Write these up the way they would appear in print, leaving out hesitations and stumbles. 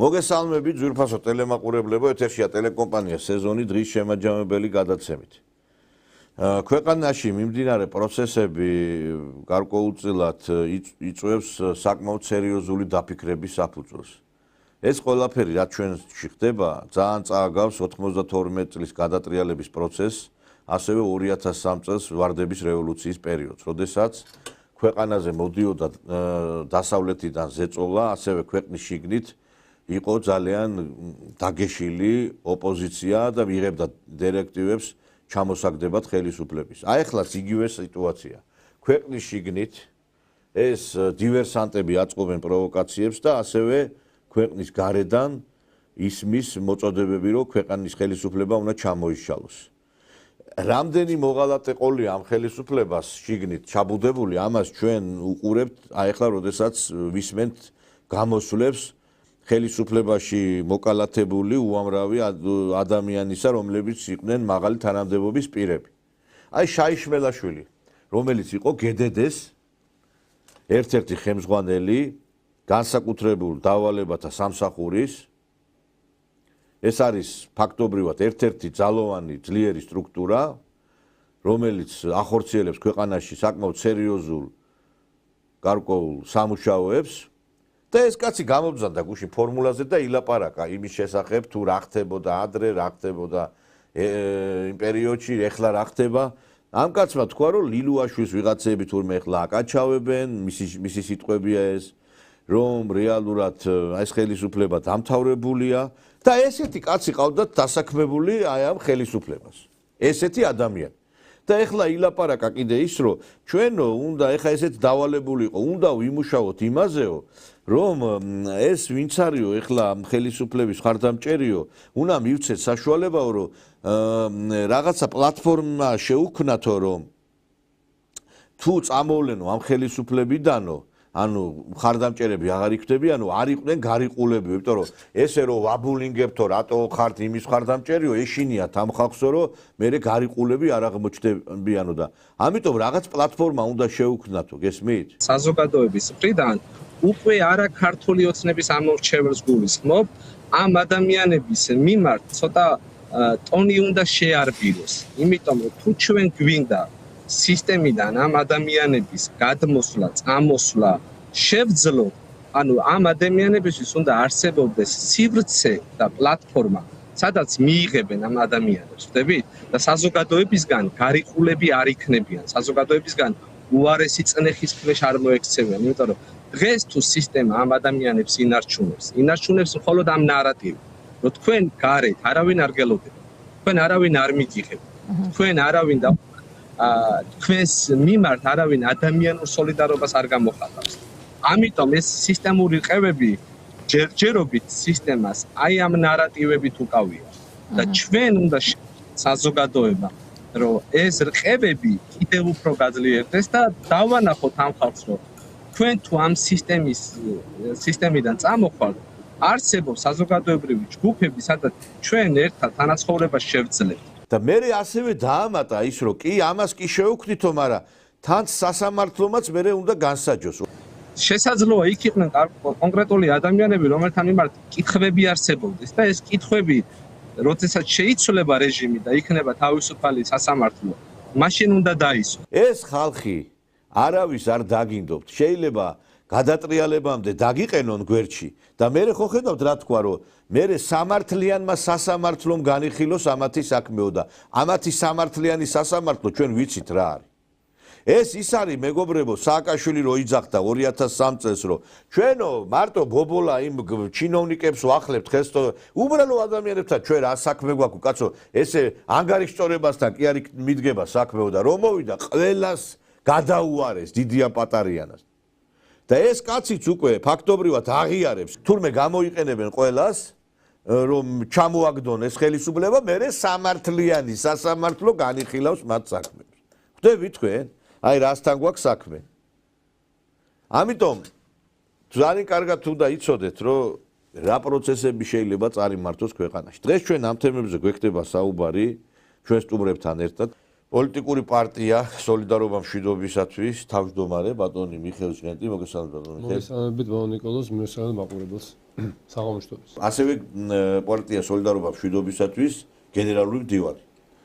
მოგესალმებით ძვირფასო ტელემაყურებლებო, ეთერშია ტელეკომპანია სეზონი დღის შემაჯამებელი გადაცემით. ქვეყანაში მიმდინარე პროცესები გარკვეულწილად იწვევს საკმაოდ სერიოზული დაფიქრების საფუძველს. ეს ყველაფერი რაც ჩვენში ხდება, ძალიან წააგავს 92 წლის გადატრიალების პროცესს, ასევე 2003 წელს ვარდების რევოლუციის პერიოდს, როდესაც ქვეყანაზე მოდიოდა დასავლეთიდან ზეწოლა, ასევე ქვეყნის შიგნით იყო ძალიან დაგეშილი ოპოზიცია და მიიღებდა დირექტივებს ჩამოსაგდებად ხელისუფლების. აი ახლა იგივე სიტუაცია. ქვეყნის შიგნით ეს დივერსანტები აწყობენ პროვოკაციებს და ასევე ქვეყნის გარედან ისმის მოწოდებები, რომ ქვეყნის ხელისუფლება უნდა ჩამოიშალოს. რამდენი მოღალატე ყოლია ამ ხელისუფლებას შიგნით ჩაბუდებული, ამას ჩვენ უყურებთ აი ახლა, როდესაც ვისმენთ გამოსვლებს ხელისუფლებაში მოკალათებული უამრავი ადამიანისა, რომლებიც იყვნენ მაღალი თანამდებობის პირები. აი შაიშმელაშვილი, რომელიც იყო გდდ-ს ერთ-ერთი ხელმძღვანელი განსაკუთრებულ დავალებათა სამსახურის, ეს არის ფაქტობრივად ერთ-ერთი ძალოვანი ძლიერი სტრუქტურა, რომელიც ახორციელებს ქვეყანაში საკმაოდ სერიოზულ გარკვეულ სამუშაოებს. და ეს კაცი გამობრძანდა გუშინ ფორმულაზე და ილაპარაკა იმის შესახებ, თუ რა ხდებოდა ადრე, რა ხდებოდა იმ პერიოდში, ეხლა რა ხდება. ამ კაცმა თქვა, რომ ლილუაშვილს ვიღაცები თურმე ეხლა აკაჩავებენ, მისი სიტყვებია ეს, რომ რეალურად ეს ხელისუფლება დამთავრებულია და ესეთი კაცი ყავდათ დასაქმებული აი ამ ხელისუფლებას. ესეთი ადამიანი. და ეხლა ილაპარაკა კიდე ის, რომ ჩვენო უნდა ეხლა ესეთ დავალებულიყო, უნდა ვიმუშაოთ იმაზეო, რომ ეს ვინც არისო ეხლა ხელისუფლების ხარდამჭერიო, უნდა მივცეთ საშუალებაო, რომ რაღაცა პლატფორმა შეუქმნათო, რომ თუ წამოვლენო ამ ხელისუფლებიდანო, ანუ ხარდამჭერები აღარ იქნებიანო, არ იყვნენ გარიყულები, იმიტომ რომ ესე რომ ვაბულინგებთო, რატო ხართ იმის ხარდამჭერიო, ეშინიათ ამ ხალხსო, რომ მერე გარიყულები არ აღმოჩნდებიანო და ამიტომ რაღაც პლატფორმა უნდა შეუქმნათო, გესმით? საზოგადოების მხრიდან უკვე არა ქართული ოცნების ამორჩეველს გულისხმობ, ამ ადამიანების მიმართ ცოტა ტონი უნდა შეარბიროს, იმიტომ რომ თუ ჩვენ გვინდა სისტემიდან ამ ადამიანების გადმოსვლა, წამოსვლა შევძლოთ, ანუ ამ ადამიანებისთვის უნდა არსებობდეს სივრცე და პლატფორმა, სადაც მიიღებენ ამ ადამიანებს, ხდებით? და საზოგადოებისგან გარიყულები არ იქნებიან, საზოგადოებისგან უარესი წნეხის ქვეშ არ მოექცევიან, იმიტომ რომ დღეს თუ სისტემა ამ ადამიანებს ინარჩუნებს მხოლოდ ამ ნარატივი, რომ თქვენ გარეთ არავინ არ გელოდება, თქვენ არავინ არ მიგიღებთ, თქვენ არავინ და თქვენს მიმართ არავინ ადამიანურ სოლიდარობას არ გამოხატავს. ამიტომ ეს სისტემური რყევები ჯერჯერობით სისტემას აი ამ ნარატივებით უკავია და ჩვენ უნდა საზოგადოება, რომ ეს რყევები კიდევ უფრო გაძლიერდეს და დავანახოთ ამ ხალხს, რომ თქვენ თუ ამ სისტემიდან წამოხვალთ, არსებობს საზოგადოებრივი ჯგუფები, სადაც ჩვენ ერთად თანაცხოვრებას შევძლებთ. და მე ასევე დაამატა ის, რომ კი ამას კი შევუქმნითო, მაგრამ თან სასამართლომაც მე უნდა განსაჯოს. შესაძლოა იქ იყვნენ კონკრეტული ადამიანები, რომელთა მიმართ კითხვები არსებობდეს და ეს კითხვები, როდესაც შეიცვლება რეჟიმი და იქნება თავისუფალი სასამართლო, მაშინ უნდა დაისვას. ეს ხალხი არავის არ დაგინდობთ. შეიძლება გადატრიალებამდე დაგიყენონ გვერდში და მე ხო ხედავთ რა თქვა, რომ მე სამართლიანმა სასამართლომ განიხილოს ამათი საქმეო და ამათი სამართლიანი სასამართლო ჩვენ ვიცით რა არის. ეს ის არის მეგობრებო, სააკაშვილი რო იძახდა 2003 წელს, რომ ჩვენო მარტო ბობოლა იმ ჩინოვნიკებს ვახლებთ ხელს, უბრალო ადამიანებთან ჩვენ რა საქმე გვაქვს, კაცო, ესე ანგარიშწორებასთან კი არ მიდგება საქმეო და რომ მოვიდა ყველას გადაუარეს დიდიან პატარიანას. და ეს კაციც უკვე ფაქტობრივად აღიარებს, თურმე გამოიყენებენ ყველას რომ ჩამოაგდონეს ხელისუფლება, მერე სამართლიანი სასამართლო განიხილავს მათ საქმეს. ხვდებით თქვენ? აი რასთან გვაქვს საქმე. ამიტომ ძალიან კარგად უნდა იცოდეთ, რომ რა პროცესები შეიძლება წარიმართოს ქვეყანაში. დღეს ჩვენ ამ თემებზე გვექნება საუბარი ჩვენ სტუმრებთან ერთად. პოლიტიკური პარტია სოლიდარობა მშვიდობისათვის თავმჯდომარე ბატონი მიხეილ ჭყენტი, მოგესალმებით ბატონი მიხეილ. მოგესალმებით ბატონ ნიკოლოზ, მოგესალმებით მაყურებელს. საღამოშტობის. ასევე პარტია სოლიდარობა მშვიდობისათვის გენერალური მდივანი.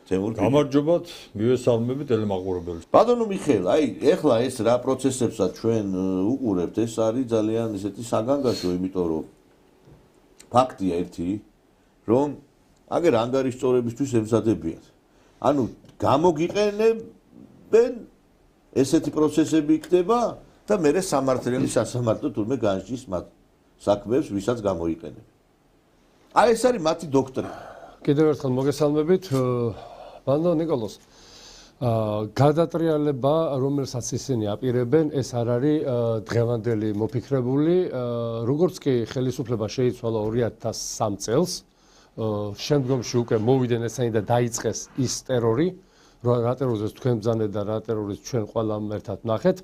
თემურ გამარჯობათ, მივესალმები ტელემაყურებელს. ბატონო მიხეილ, აი ეხლა ეს რა პროცესებსაც ჩვენ უყურებთ, ეს არის ძალიან ესეთი საგანგაშო, იმიტომ რომ ფაქტია ერთი, რომ აგერ ანგარიშწორებისთვის ემზადებიან. ანუ გამოგიყენებენ ესეთი პროცესები იქნება და მერე სამართლიანი სასამართლო თურმე განსჯის მათ საქმეებს, ვისაც გამოიყენებენ. აი ეს არის მათი დოქტრინა. კიდევ ერთხელ მოგესალმებით ბატონ ნიკოლოზ. გადატრიალება, რომელსაც ისინი აპირებენ, ეს არ არის დღევანდელი მოფიქრებული, როგორც კი ხელისუფლება შეიცვალა 2003 წელს, შემდგომში უკვე მოვიდნენ ესენი და დაიწყეს ის ტერორი, რა ტერორიზმს თქვენ ბრძანეთ და რა ტერორიზმს ჩვენ ყველამ ერთად ნახეთ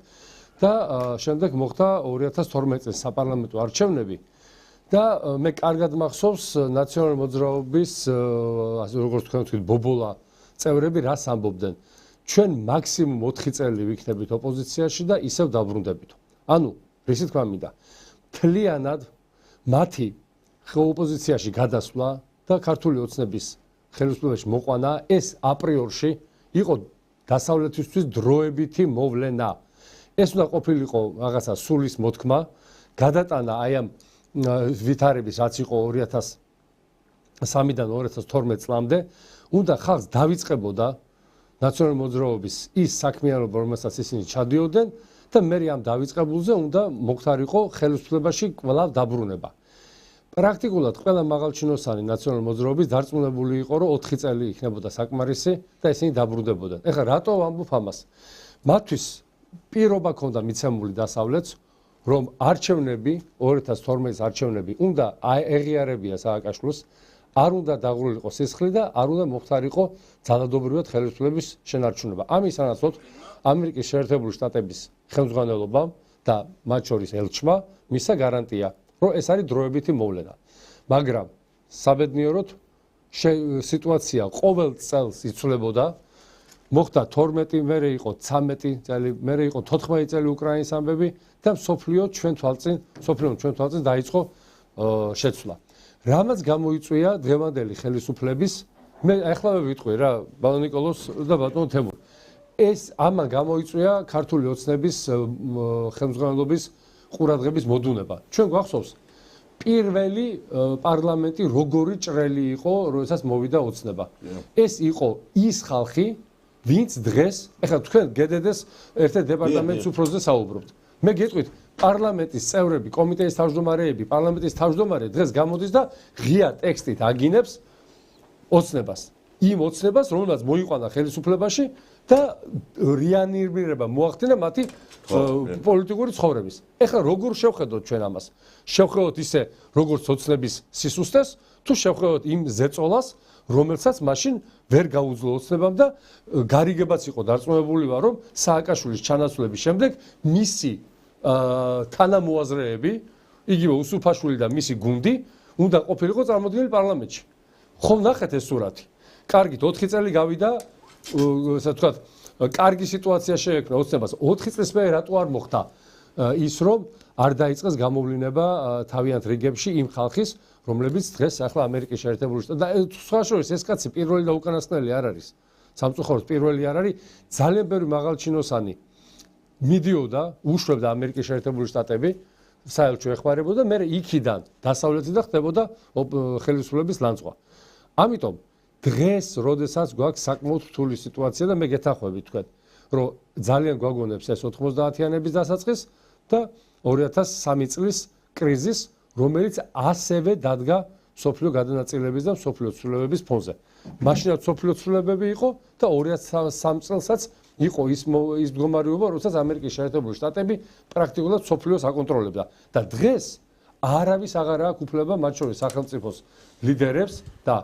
და შემდეგ მოხდა 2012 წელს საპარლამენტო არჩევნები და მე კარგად მახსოვს ნაციონალური მოძრაობის ასე როგორც თქვენ ვთქვით ბობოლა წევრები რას ამბობდნენ. ჩვენ მაქსიმუმ 4 წელი ვიქნებით ოპოზიციაში და ისევ დაბრუნდებით. ანუ, რისი თქვა მინდა? მთლიანად მათი ოპოზიციაში გადასვლა და ქართული ოცნების ხელისუფლებაში მოყვანა ეს აპრიორში იყო დასავლეთისთვის დროებითი მოვლენა. ეს უნდა ყოფილიყო რაღაცა სულის მოთქმა, გადატანა აი ამ ვითარების რაც იყო 2003-დან 2012 წლამდე, უნდა ხალხს დავიწყებოდა ნაციონალური მოძრაობის ის საქმიანობა, რომელსაც ისინი ჩადიოდნენ და მე ამ დავიწყებულზე უნდა მოხდარიყო ხელისუფლებაში კვლავ დაბრუნება. პრაქტიკულად ყველა მაღალჩინოსანი ნაციონალური მოძრაობის დარწმუნებული იყო, რომ 4 წელი იქნებოდა საკმარისი და ისინი დაბრუნდებოდნენ. ეხლა რატო ვამბობ ამას? მათთვის პირობა ქონდა მიცემული დასავლეთს, რომ არჩევნები 2012-ის არჩევნები უნდა ეღიარებია სააკაშვილს, არ უნდა დაღურულიყო სისხლი და არ უნდა მოხდარიყო ძალადობრივად ხელისუფლების შენარჩუნება. ამის სანაცვლოდ ამერიკის შეერთებული შტატების ხელმძღვანელობამ და მათ შორის ელჩმა მისცა გარანტია, რომ ეს არის დროებითი მოვლენა. მაგრამ საბედნიეროდ სიტუაცია ყოველ წელს იცვლებოდა. მოხდა 12, მერე იყო 13 წელი, მერე იყო 14 წელი უკრაინის ამბები და მსოფლიო ჩვენ თვალწინ დაიწყო შეცვლა. რამაც გამოიწვია დღევანდელი ხელისუფლების, მე ახლა ვიტყვი რა, ბატონ ნიკოლოზ და ბატონ თემურ. ეს ამან გამოიწვია ქართული ოცნების ხელმძღვანელობის ყურადღების მოდუნება. ჩვენ გვახსოვს პირველი პარლამენტი როგორი ჭრელი იყო, როდესაც მოვიდა ოცნება. ეს იყო ის ხალხი, ვინც დღეს, ეხლა თქვენ გედედეს ერთ-ერთ დეპარტამენტის უფროსზე საუბრობთ. მე გეტყვით, პარლამენტის წევრები, კომიტეის თავმჯდომარეები, პარლამენტის თავმჯდომარე დღეს გამოდის და ღია ტექსტით აგინებს ოცნებას. იმ ოცნებას, რომელსაც მოიყვანა ხელისუფლებაში და რეანიმირება მოახდინა მათი პოლიტიკური ცხოვრების. ეხლა როგორ შევხედოთ ჩვენ ამას? შევხედოთ ისე, როგორც ოცნების სისუსტეს, თუ შევხედოთ იმ ზეწოლას, რომელსაც მაშინ ვერ გაუძლო ოცნებამ და გარიგებაც იყო დარწმუნებული ვარ, რომ სააკაშვილის ჩანაცვლების შემდეგ მისი თანამოაზრეები, იგივე უსუფაშვილი და მისი გუნდი უნდა ყოფილიყო წარმოდგენილი პარლამენტში. ხომ ნახეთ ეს სურათი? კარგით 4 წელი გავიდა, ასე ვთქვათ, კარგი სიტუაცია შეექმნა ოცნებას. 4 წლის მერე რატო არ მოხდა ის, რომ არ დაიწყეს გამოვლინება თავიანთ რიგებში იმ ხალხის, რომლებიც დღეს ახლა ამერიკის შეერთებული შტატები და სხვა შორის ეს კაცი პირველი და უკანასკნელი არ არის. სამწუხაროდ პირველი არ არის, ძალიან ბევრი მაღალჩინოსანი მიდიოდა, უშვებდა ამერიკის შეერთებული შტატები, საელჩო ეხმარებოდა, მე იქიდან დასავლეთიდან ხდებოდა ხელისუფლების ლანძღვა. ამიტომ დღეს, როდესაც გვაქვს საკმაოდ რთული სიტუაცია და მე გეთანხმები თქვენ, რომ ძალიან გვაგონებს ეს 90-იანების დასაწყის და 2003 წლის კრიზის, რომელიც ასევე დადგა სოფლიო გადანაწილების და სოფლიო ცვლილებების ფონზე. მაშინაც სოფლიო ცვლილებები იყო და 2003 წელსაც იყო ის მდგომარეობა, როდესაც ამერიკის შეერთებული შტატები პრაქტიკულად სოფლიოს აკონტროლებდა და დღეს არავის აღარ აქვს უფლება მათ შორის სახელმწიფოს ლიდერებს და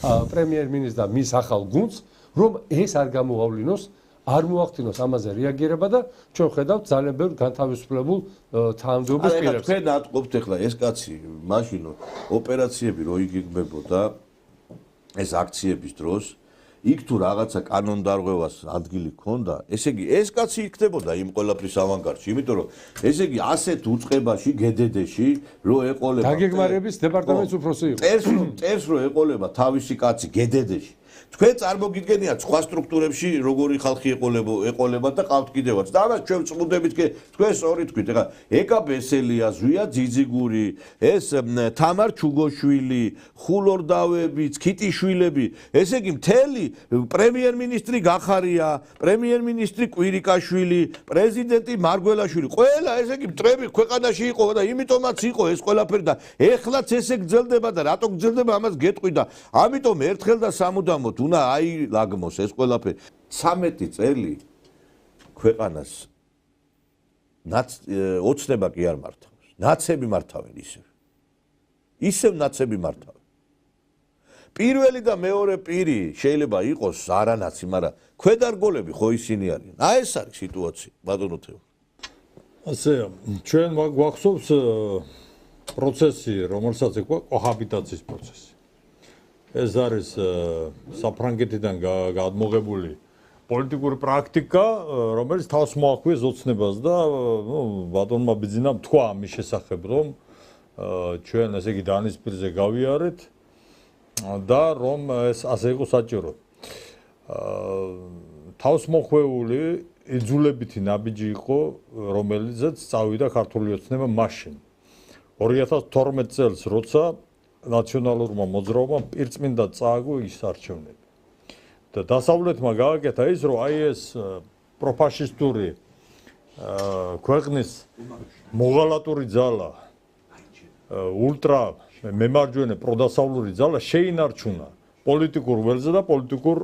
პრემიერ-მინისტრს და მის ახალ გუნდს, რომ ეს არ გამოავლინოს, არ მოახდინოს ამაზე რეაგირება და ჩვენ ხედავთ ძალიან ბევრ განთავისუფლებულ თანამდებობის პირებს. თქვენ ატყობთ ახლა ეს კაცი მაშინ ოპერაციები რო იგეგმებოდა ეს აქციების დროს იქ თუ რაღაცა კანონდარღვევას ადგილი ქონდა, ესე იგი ეს კაცი იქნებოდა იმ ყველაფრის ავანგარდში, იმიტომ რომ ესე იგი ასეთ უწყებაში, გედედეში რო ეყოლება დაგეგმარების დეპარტამენტის უფროსი იყო. წერს რო ეყოლება თავისი კაცი გედედეში. თქვენ წარმოგიდგენიათ სხვა სტრუქტურებში როგორი ხალხი ეყოლება და ყავთ კიდევაც. და ამას ჩვენ წმუდებით თქვენ სწორი თქვით. ეხლა ეკა ბესელია, ზვია ძიძიგური, ეს თამარ ჩუგოშვილი, ხულორდავები, ქიტიშვილები, ესე იგი მთელი პრემიერ-მინისტრი გახარია, პრემიერ-მინისტრი კვირიკაშვილი, პრეზიდენტი მარგველაშვილი, ყველა ესე იგი მტრები ქვეყანაში იყო და იმიტომაც იყო ეს ყველაფერი და ეხლაც ესე გრძელდება და რატო გრძელდება ამას გეტყვი და ამიტომ ერთხელ და სამუდამოდ უნდა აილაგმოს ეს ყველაფერი. 13 წელი ქვეყანას ოცნება კი არ მართავს. ნაცები მართავენ ისევ ნაცები მართავენ. პირველი და მეორე პირი შეიძლება იყოს არანაცი, მაგრამ ქვედარგოლები ხო ისინი არიან. ეს არის სიტუაცია, ბატონო თეო. ასე ჩვენ გვახსოვს პროცესი, რომელსაც ეყვა კოჰაბიტაციის პროცესი. ეს არის საფრანგეთიდან გადმოღებული პოლიტიკური პრაქტიკა, რომელიც თავს მოახვიეს ოცნებას და ბატონმა ბიძინამ თქვა ამის შესახებ, რომ ჩვენ ესე იგი დანის პირზე გავიარეთ და რომ ეს ასე იყო საჭირო. თავს მოხვეული იძულებითი ნაბიჯი იყო, რომელიცაც წავიდა ქართული ოცნება მაშინ. 2012 წელს, როცა ნაციონალურმა მოძრაობამ პირწმინდა წააგო ის არჩევნები. და დასავლეთმა გააკეთა ის, რომ აი ეს პროფაშისტური ქვეყნის მოღალატური ძალა, ულტრა მემარჯვენე პროდასავლური ძალა შეინარჩუნა პოლიტიკურ ველზე და პოლიტიკურ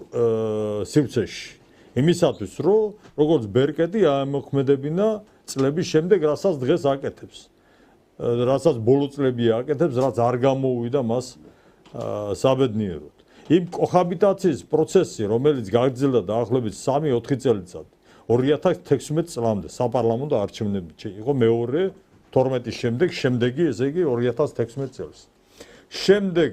სივრცეში. იმისათვის, რომ როგორც ბერკეტი აემოქმედებინა წლების შემდეგ, რასაც დღეს აკეთებს. რასაც ბოლო წლები აკეთებს, რაც არ გამოუვიდა მას საბედნიეროდ. იმ კოჰაბიტაციის პროცესი, რომელიც გაგრძელდა დაახლოებით 3-4 წელიწად, 2016 წლამდე საპარლამენტო არჩევნებში იყო მეორე 12-ის შემდეგი, ესე იგი 2016 წელს. შემდეგ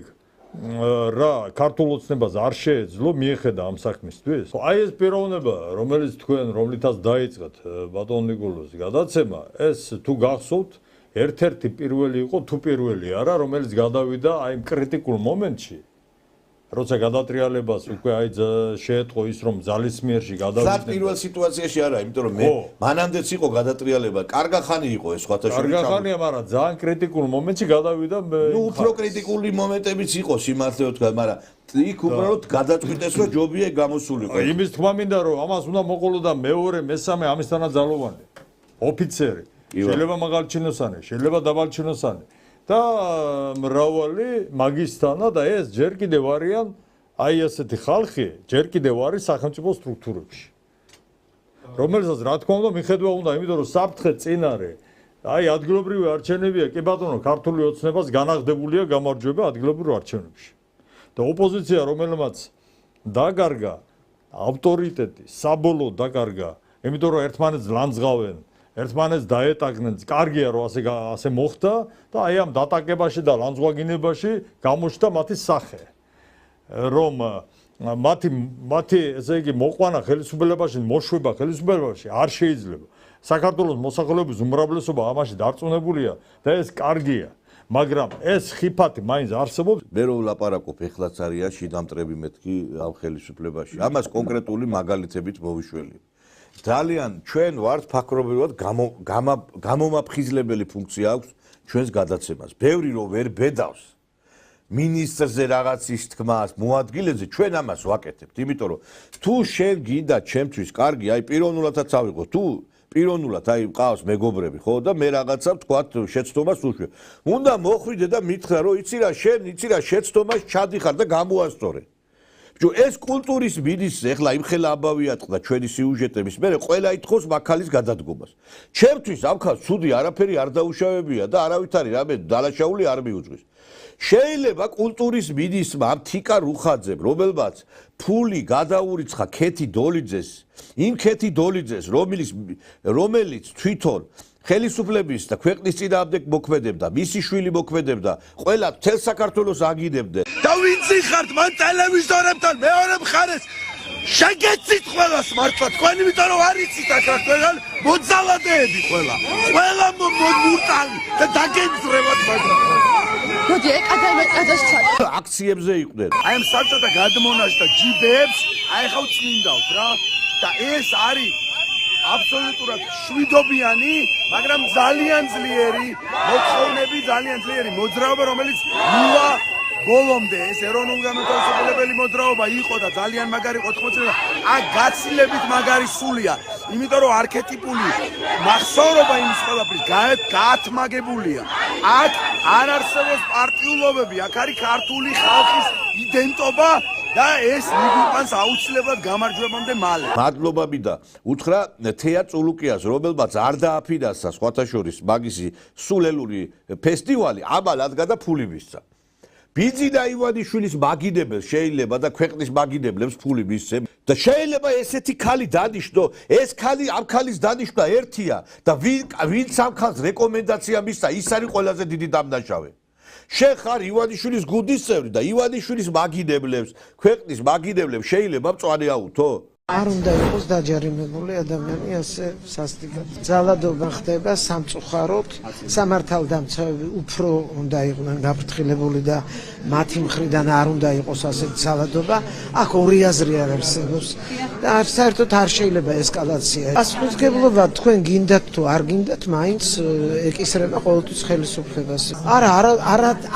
რა ქართულ ოცნებას არ შეეძლო მიეხედა ამ საქმისთვის. აი ეს პიროვნება, რომელიც თქვენ რომლითაც დაიწყეთ ბატონ ნიკოლოზი გადაცემა, ეს თუ გახსოვთ ერთ-ერთი პირველი იყო თუ პირველი არა, რომელიც გადავიდა აი იმ კრიტიკულ მომენტში, როცა გადატრიალებას უკვე აი შეეტყო ის, რომ ძალისმიერში გადავიდა. სად პირველ სიტუაციაში არა, იმიტომ რომ მე მანამდეც იყო გადატრიალება, კარგა ხანი იყო ეს სხვათა შორის. კარგა ხანია, მაგრამ ძალიან კრიტიკულ მომენტში გადავიდა. ნუ უფრო კრიტიკული მომენტებიც იყო სიმართლე ვთქვა, მაგრამ იქ უბრალოდ გადაწყვიტეს, რომ ჯობია გამოსულიყო. იმის თქმა მინდა, რომ ამას უნდა მოყოლოდა მეორე, მესამე ამისთანაც ძალოვანი ოფიცერი. შეიძლება მაგალჩინოსანი, შეიძლება დაბალჩინოსანი და მრავალი მაგისტანა და ეს ჯერ კიდევ არიან აი ასეთი ხალხი, ჯერ კიდევ არის სახელმწიფო სტრუქტურებში. რომელსაც რა თქმა უნდა მიხედვა უნდა, იმიტომ რომ საფრთხე წინარე აი ადგილობრივი არჩევნებია, კი ბატონო, ქართული ოცნებას განაღდებულია გამარჯვება ადგილობრივ არჩევნებში. და ოპოზიცია, რომელმაც დაკარგა ავტორიტეტი, საბოლოოდ დაკარგა, იმიტომ რომ ერთმანეთს ლანძღავენ ერთმანეთს დაეტაკნენ, კარგია რომ ასე მოხდა და აი ამ დატაკებაში და ლანძღვაგინებაში გამოჩნდა მათი სახე. რომ მათი ესე იგი მოყვანა ხელისუფლებაში, მოშვება ხელისუფლებაში არ შეიძლება. საქართველოს მოსახლეობის უმრავლესობა ამაში დარწმუნებულია და ეს კარგია. მაგრამ ეს ხიფათი მაინც არსებობს. მე რო ვლაპარაკობ, ეხლაც არიან შიდამტრები მეთქი ამ ხელისუფლებაში. ამას კონკრეტული მაგალითებით მოვიშველი. ძალიან ჩვენ ვართ ფაქრობრივად გამომაფხიზლებელი ფუნქცია აქვს ჩვენს გადაცემას. ბევრი რო ვერ ბედავს მინისტრზე რაღაცის თქმას, მოადგილეზე, ჩვენ ამას ვაკეთებთ, იმიტომ რომ თუ შენ გინდა ჩემთვის კარგი, აი პიროვნულადაც ავიღო, თუ პიროვნულად აი ყავს მეგობრები, ხო და მე რაღაცა ვთქვათ შეცდომას უშვებ. უნდა მოხვიდე და მითხრა რომ იცი რა შეცდომას ჩადიხარ და გამოასწორე. ეს კულტურის მინისტრი ეხლა იმხელა ამბავი ატყდა ჩვენი სიუჟეტების მერე ყველა ითხოვს მაქალის გადადგომას. ჩემთვის ამ ხალხს ცუდი არაფერი არ დაუშავებია და არავითარი რამე დანაშაული არ მიუძღვის. შეიძლება კულტურის მინისტრმა ამ თიკა რუხაძემ, რომელმაც ფული გადაურიცხა ქეთი დოლიძეს, იმ ქეთი დოლიძეს, რომელიც თვითონ ხელისუფლების და ქვეყნის წინააღმდეგ მოქმედებდა, მისი შვილი მოქმედებდა, ყველა მთელ საქართველოს აგინებდნენ. და ვინც იხართ მან ტელევიზორებთან მეორე მხარეს შეგეცით ყველას მართლა თქვენ იმიტომ რომ არ იცით აქ რა თქვენ მოძალადეები ყველა მურტალი და დაგენძრევათ მაგრამ მოდი ეკადემიკადას ჩა აქციებზე იყვნენ. აი ამ საბჭოთა გადმონაშ და ჯიბებს აი ხავ წმინდავთ რა და ეს არის აბსოლუტურად შვიდობიანი, მაგრამ ძალიან ძლიერი მოთხოვნები, ძალიან ძლიერი მოძრაობა, რომელიც მივა ბოლომდე ეს ეროვნული განმათავისუფლებელი მოძრაობა იყო და ძალიან მაგარი 80 წელი აქ გაცილებით მაგარი სულია, იმიტომ რომ არქეტიპული მახსოვრობა იმის ყველაფრის გაათმაგებულია. აქ არ არსებობს პარტიულობები, აქ არის ქართული ხალხის იდენტობა და ეს მიგვიყვანს აუცილებლად გამარჯვებამდე მალე. მადლობა მინდა უთხრა თეა წულუკიას, რომელმაც არ დააფინანსა სხვათა შორის მაგისი სულელური ფესტივალი, ამალ ადგა ფული მისცა. ბიძინა ივანიშვილის მაგინებელს შეიძლება და ქვეყნის მაგინებლებს ფული მისცემ და შეიძლება ესეთი ქალი დანიშნო, ეს ქალი ამ ქალის დანიშნა ერთია და ვინც ამ ქალს რეკომენდაცია მისცა, ის არის ყველაზე დიდი დამნაშავე. შენ ხარ ივანიშვილის გუნდის წევრი და ივანიშვილის მაგინებლებს, ქვეყნის მაგინებლებს შეიძლება მწვანე აუთო? არ უნდა იყოს დაჯარიმებული ადამიანი ასე სასტიკად. ძალადობა ხდება სამწუხაროდ, სამართალდამცავები უფრო უნდა იყვნენ გაფრთხილებული და მათი მხრიდან არ უნდა იყოს ასეთი ძალადობა. აქ ორი აზრი არ არსებობს და საერთოდ არ შეიძლება ესკალაცია. პასუხისმგებლობა თქვენ გინდათ თუ არ გინდათ, მაინც ეკისრება ყოველთვის ხელისუფლებას.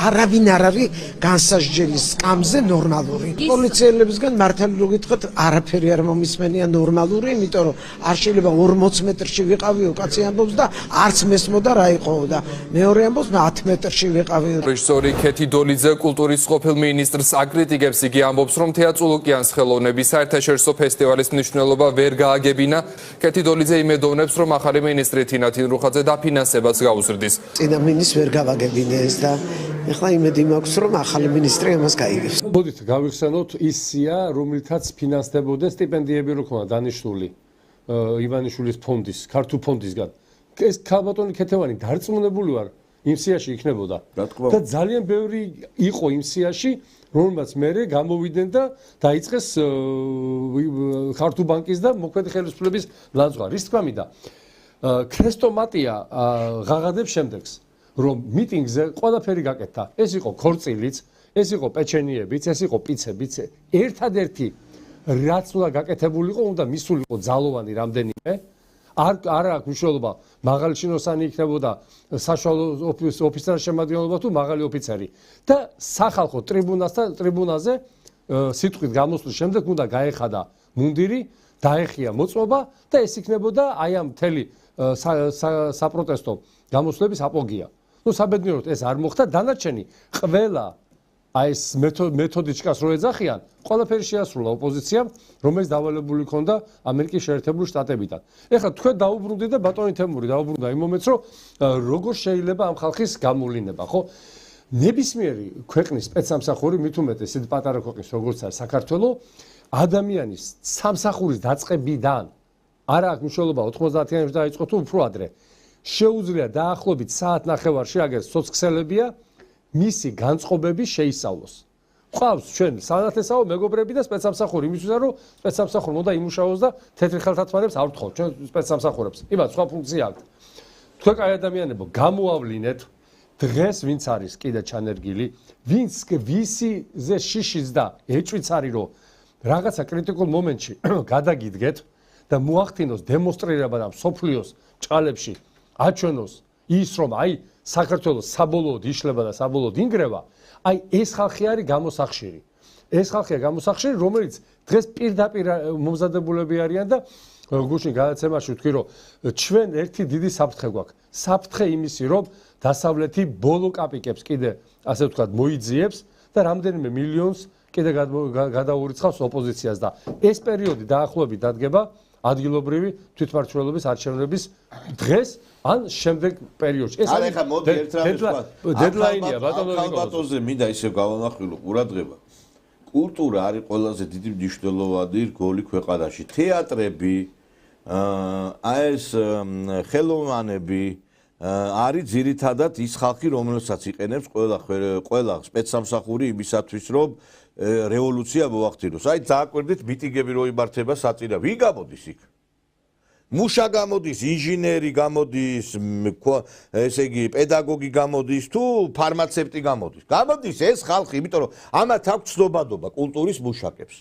არავინ არ არის განსასჯელი სკამზე ნორმალური. პოლიციელებისგან მართალი რო გითხრათ, არაფერი არ ისმენია ნორმალური, იმიტომ რომ არ შეიძლება 40 მეტრში ვიყავიო, კაცი ამბობს და არც მესმოდა რა იყოო და მეორე ამბობს 10 მეტრში ვიყავიო. რეჟისორი ქეთი დოლიძე კულტურის ყოფილ მინისტრს აკრიტიკებს, იგი ამბობს, რომ თეა წულუკიანს ხელოვნების საერთაშორისო ფესტივალის მნიშვნელობა ვერ გააგებინა. ქეთი დოლიძე იმედოვნებს, რომ ახალი მინისტრი თინათინ რუხაძე დაფინანსებას გაუზრდის. წინა მინისტრს ვერ გავაგებინე ეს და ეხლა იმედი მაქვს, რომ ახალი მინისტრი ამას გაიგებს. მოდით გავიხსენოთ ის სია, რომლითაც ფინანსდებოდა სტიპენდიები რო ქონა დანიშნული ივანიშვილის ფონდის, ქართულ ფონდისგან. ეს ქალბატონი ქეთევანი დარწმუნებული ვარ, იმ სიაში იქნებოდა. და ძალიან ბევრი იყო იმ სიაში, რომელმაც მერე გამოვიდნენ და დაიწყეს ქართულ ბანკის და მოქმედი ხელისუფლების ლანძღვა. რის თქმა მინდა, ქრესტომატია ღაღადებს შემდეგს, რომ მიტინგზე ყველაფერი გაკეთდა. ეს იყო ქორწილიც, ეს იყო პეჩენიებიც, ეს იყო პიცებიც, ერთადერთი რაც უნდა გაკეთებულიყო, უნდა მისულიყო ძალოვანი რამდენიმე. არ აქვს მნიშვნელობა მაღალი შინოსანი იქნებოდა საშუალო ოფიცრის შემადგენლობა თუ მაღალი ოფიცერი. და სახალხო ტრიბუნაზე სიტყვით გამოსვლის შემდეგ უნდა გაეხადა მუნდირი, დაეხია მოწმობა და ეს იქნებოდა აი ამ მთელი საპროტესტო გამოსვლების აპოგეა. ნუ საბედნიეროდ ეს არ მოხდა, დანარჩენი ყველა აი ეს მეთოდიჩკას რო ეძახიან, ყველაფერი შეასრულა ოპოზიციამ, რომელიც დავალებული ჰქონდა ამერიკის შეერთებული შტატებიდან. ეხლა თქვენ დაუბრუნდით და ბატონი თემური დაუბრუნდა იმ მომენტს, რომ როგორ შეიძლება ამ ხალხის გამოვლინება, ხო? ნებისმიერი ქვეყნის სპეცსამსახური, მით უმეტეს ისეთი პატარა ქვეყნის როგორც არის საქართველო, ადამიანის სამსახურის დაწყებიდან არ აქვს მნიშვნელობა 90-იანებში დაიწყო თუ უფრო ადრე. შეუძლია დაახლოებით საათნახევარში აგერ სოცქსელებია მისი განწყობები შეისწავლოს. ყავს ჩვენ სანათლესაო მეგობრები და სპეცსამსახური, იმისათვის რომ სპეცსამსახური უნდა იმუშაოს და თეთრი ხელთათმარებს არ ვთხოვთ ჩვენ სპეცსამსახურებს. იბათ სხვა ფუნქცია აქვს. თქვენ კაი ადამიანებო, გამოავლინეთ დღეს ვინც არის კიდე ჩანერგილი, ვისიზე შიშიც და ეჭვიც არის, რომ რაღაცა კრიტიკულ მომენტში გადაგიდგეთ და მოახდინოს დემონსტრირება და მსოფლიოს ჭალებში აჩვენოს ის, რომ აი საქართველოს საბოლოოდ იშლება და საბოლოოდ ინგრევა, აი ეს ხალხი არის გამოსახშირი. ეს ხალხია გამოსახშირი, რომელიც დღეს პირდაპირ მომზადებულები არიან და გუშინ გადაცემაში ვთქვი, რომ ჩვენ ერთი დიდი საფრთხე გვაქვს. საფრთხე იმისი, რომ დასავლეთი ბოლო კაპიკებს კიდე ასე ვთქვათ მოიძიებს და რამდენიმე მილიონს კიდე გადაურიცხავს ოპოზიციას და ეს პერიოდი დაახლოებით დადგება ადგილობრივი თვითმმართველობის არჩევნების დღეს ან შემდეგ პერიოდში. ეს არის ხა მოდი ერთ რამეს ვთქვა. დედლაინია ბატონო ნიკოლოზ. ალბათოზე მინდა ისე გავამახვილო ყურადღება. კულტურა არის ყველაზე დიდი მნიშვნელოვანი რგოლი ქვეყანაში. თეატრები, ეს ხელოვნანები არის ძირითადად ის ხალხი, რომელსაც იყენებს ყველა სპეცსამსახური იმისათვის, რომ რევოლუცია მოახდინოს. აი დააკვირდით მიტინგები რო იმართება საწინა. ვინ გამოდის იქ? მუშა გამოდის, ინჟინერი გამოდის, ესე იგი, პედაგოგი გამოდის თუ ფარმაცევტი გამოდის. გამოდის ეს ხალხი, იმიტომ რომ ამათ აქვს ცნობადობა კულტურის მუშაკებს.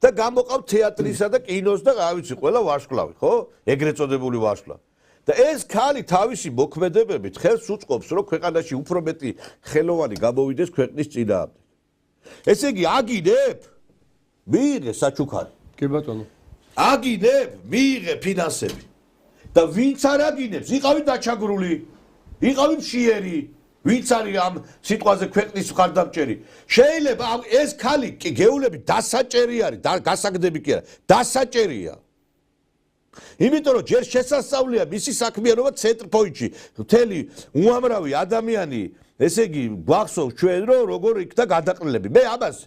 და გამოყავთ თეატრისა და კინოს და რა ვიცი, ყველა ვარსკვლავი, ხო? ეგრეთ წოდებული ვარსკვლავი. და ეს ქალი თავისი მოქმედებებით ხელს უწყობს, რომ ქვეყანაში უფრო მეტი ხელოვანი გამოვიდეს ქვეყნის წინააღმდეგ. ესე იგი, აგინებ? მიიღე საჩუქარი. კი ბატონო. აგინებ, მიიღე ფინანსები. და ვინც არ აგინებს, იყავი დაჩაგრული, იყავი მშიერი, ვინც არის ამ სიტყვაზე ქვეყნის მხარდამჭერი. შეიძლება ეს ქალი გეულები დასაჭერი არის, გასაგდები კი არა, დასაჭერია. იმიტომ რომ ჯერ შესასწავლია მისი საქმიანობა ცენტრ პოინტში. მთელი უამრავი ადამიანი, ესე იგი, გვახსოვს ჩვენ რომ როგორ იქნა გადაყრილები. მე ამას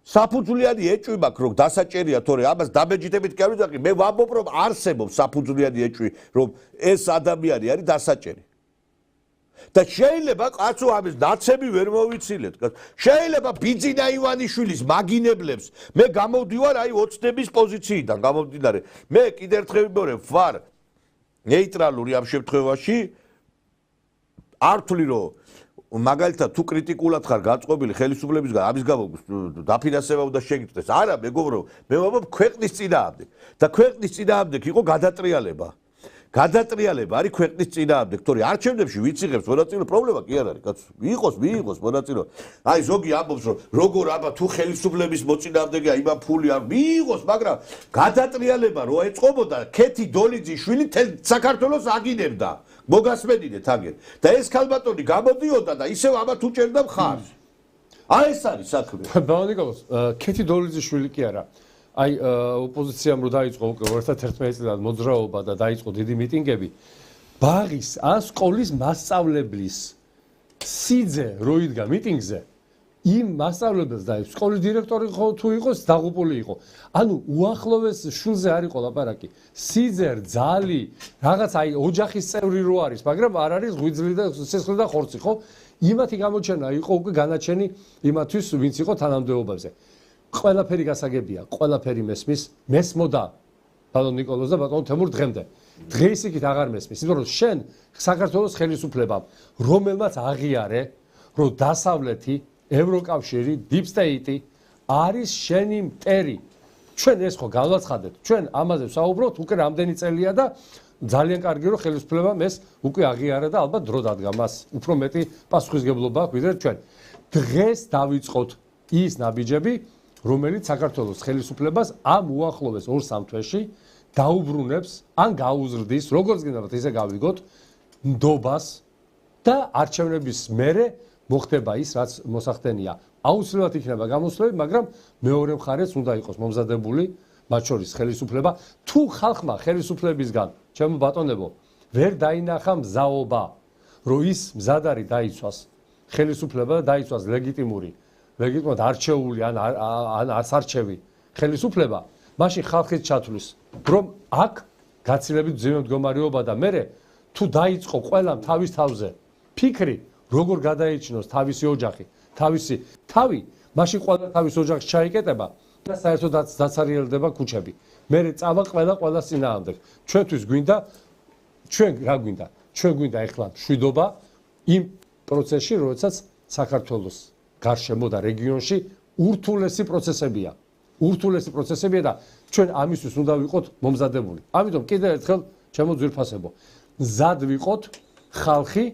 საფუძვლიანი ეჭვი მაქვს, რომ დასაჭერია, თორე ამას დამეჯიდებით კი არ ვიძახი, მე ვამბობ, რომ არსებობს საფუძვლიანი ეჭვი, რომ ეს ადამიანი არის დასაჭერი. და შეიძლება კაცო ამის ნაცები ვერ მოვიცილეთ. შეიძლება ბიძინა ივანიშვილის მაგინებლებს მე გამოვდივარ აი ოცნების პოზიციიდან გამომდინარე. მე კიდევ ერთხელ ვიმეორებ, ვარ ნეიტრალური ამ შემთხვევაში. არ ვთვლი რომ მაგალითად თუ კრიტიკულად ხარ გაწყობილი ხელისუფლებისგან ამის გამო დაფინანსება უნდა შეგიწდეს. არა, მეგობრო, მე ვამბობ ქვეყნის წინააღმდეგ. და ქვეყნის წინააღმდეგ იყო გადატრიალება. გადატრიალება არის ქვეყნის წინააღმდეგ, თორე არჩევნებში ვიც იღებს მონაწილეობა, პრობლემა კი არ არის, კაცო. მიიღოს მონაწილეობა. აი ზოგი ამბობს, რომ როგორ აბა თუ ხელისუფლების მოწინააღმდეგეა, იმან ფული არ მიიღოს, მაგრამ გადატრიალება რო ეწყობოდა, ქეთი დოლიძის შვილი საქართველოს აგინებდა. მოგასმენინეთ აგერ. და ეს ქალბატონი გამოდიოდა და ისევ ამათ უჭერდა მხარს. აი ეს არის საქმე. ბატონო ნიკოლოზ, ქეთი დოლიძის შვილი კი არა. აი ოპოზიციამ რო დაიწყო უკვე 2011 წლიდან მოძრაობა და დაიწყო დიდი მიტინგები, ბაღის ან სკოლის მასწავლებლის სიძე რო იდგა მიტინგზე, იმ მასწავლებელს და სკოლის დირექტორი თუ იყოს დაღუპული იყო. ანუ უახლოვეს შულზე არ იყო ლაპარაკი. სიძე, ძალი, რაღაც აი ოჯახის წევრი რო არის, მაგრამ არ არის ღვიძლი და სისხლი და ხორცი, ხო? იმათი გამოჩენა იყო უკვე განაჩენი იმათვის, ვინც იყო თანამდებობაზე. ყველაფერი გასაგებია, ყველაფერი მესმის, მესმოდა ბატონ ნიკოლოზ და ბატონ თემურ დღემდე. დღეს იქით აღარ მესმის, იმიტომ რომ შენ საქართველოს ხელისუფლებამ, რომელმაც აღიარე, რომ დასავლეთი, ევროკავშირი, deep state არის შენი მტერი. ჩვენ ეს ხო გავაცხადეთ, ჩვენ ამაზე ვსაუბრობთ უკვე რამდენი წელია და ძალიან კარგი რომ ხელისუფლებამ ეს უკვე აღიარა და ალბათ დრო დადგა მას. უფრო მეტი პასუხისგებლობა აქვს ვიდრე ჩვენ. დღეს დავიწყოთ ის ნაბიჯები, რომელიც საქართველოს ხელისუფლებას ამ უახლოვეს 2-3 თვეში დაუბრუნებს ან გაუზრდის, როგორც გინდათ ისე გავიგოთ, ნდობას და არჩევნების მერე მოხდება ის, რაც მოსახდენია. აუცილებლად იქნება გამოსვლები, მაგრამ მეორე მხარეს უნდა იყოს მომზადებული, მათ შორის ხელისუფლება. თუ ხალხმა ხელისუფლებისგან, ჩემო ბატონებო, ვერ დაინახა მზაობა, რომ ის მზად არის დაიცვას ხელისუფლება და დაიცვას ლეგიტიმურად არჩეული ან ასარჩევი ხელისუფლება, მაშინ ხალხის ჩათვლის, რომ აქ გაცილებით ძიმე მდგომარეობა და მე თუ დაიწყო ყველამ თავის თავზე ფიქრი, როგორ გადაიჩინოს თავისი ოჯახი, თავისი თავი, მაშინ ყველა თავის ოჯახს ჩაიკეტება და საერთოდ დაცარიელდება ქუჩები. მე წავა ყველას წინააღმდეგ. ჩვენთვის გვინდა, ჩვენ რა გვინდა? ჩვენ გვინდა ეხლა მშვიდობა იმ პროცესში, როდესაც საქართველოს გარშემო და რეგიონში ურთულესი პროცესებია. ურთულესი პროცესებია და ჩვენ ამისთვის უნდა ვიყოთ მომზადებული. ამიტომ კიდევ ერთხელ ჩემო ძვირფასებო, მზად ვიყოთ ხალხი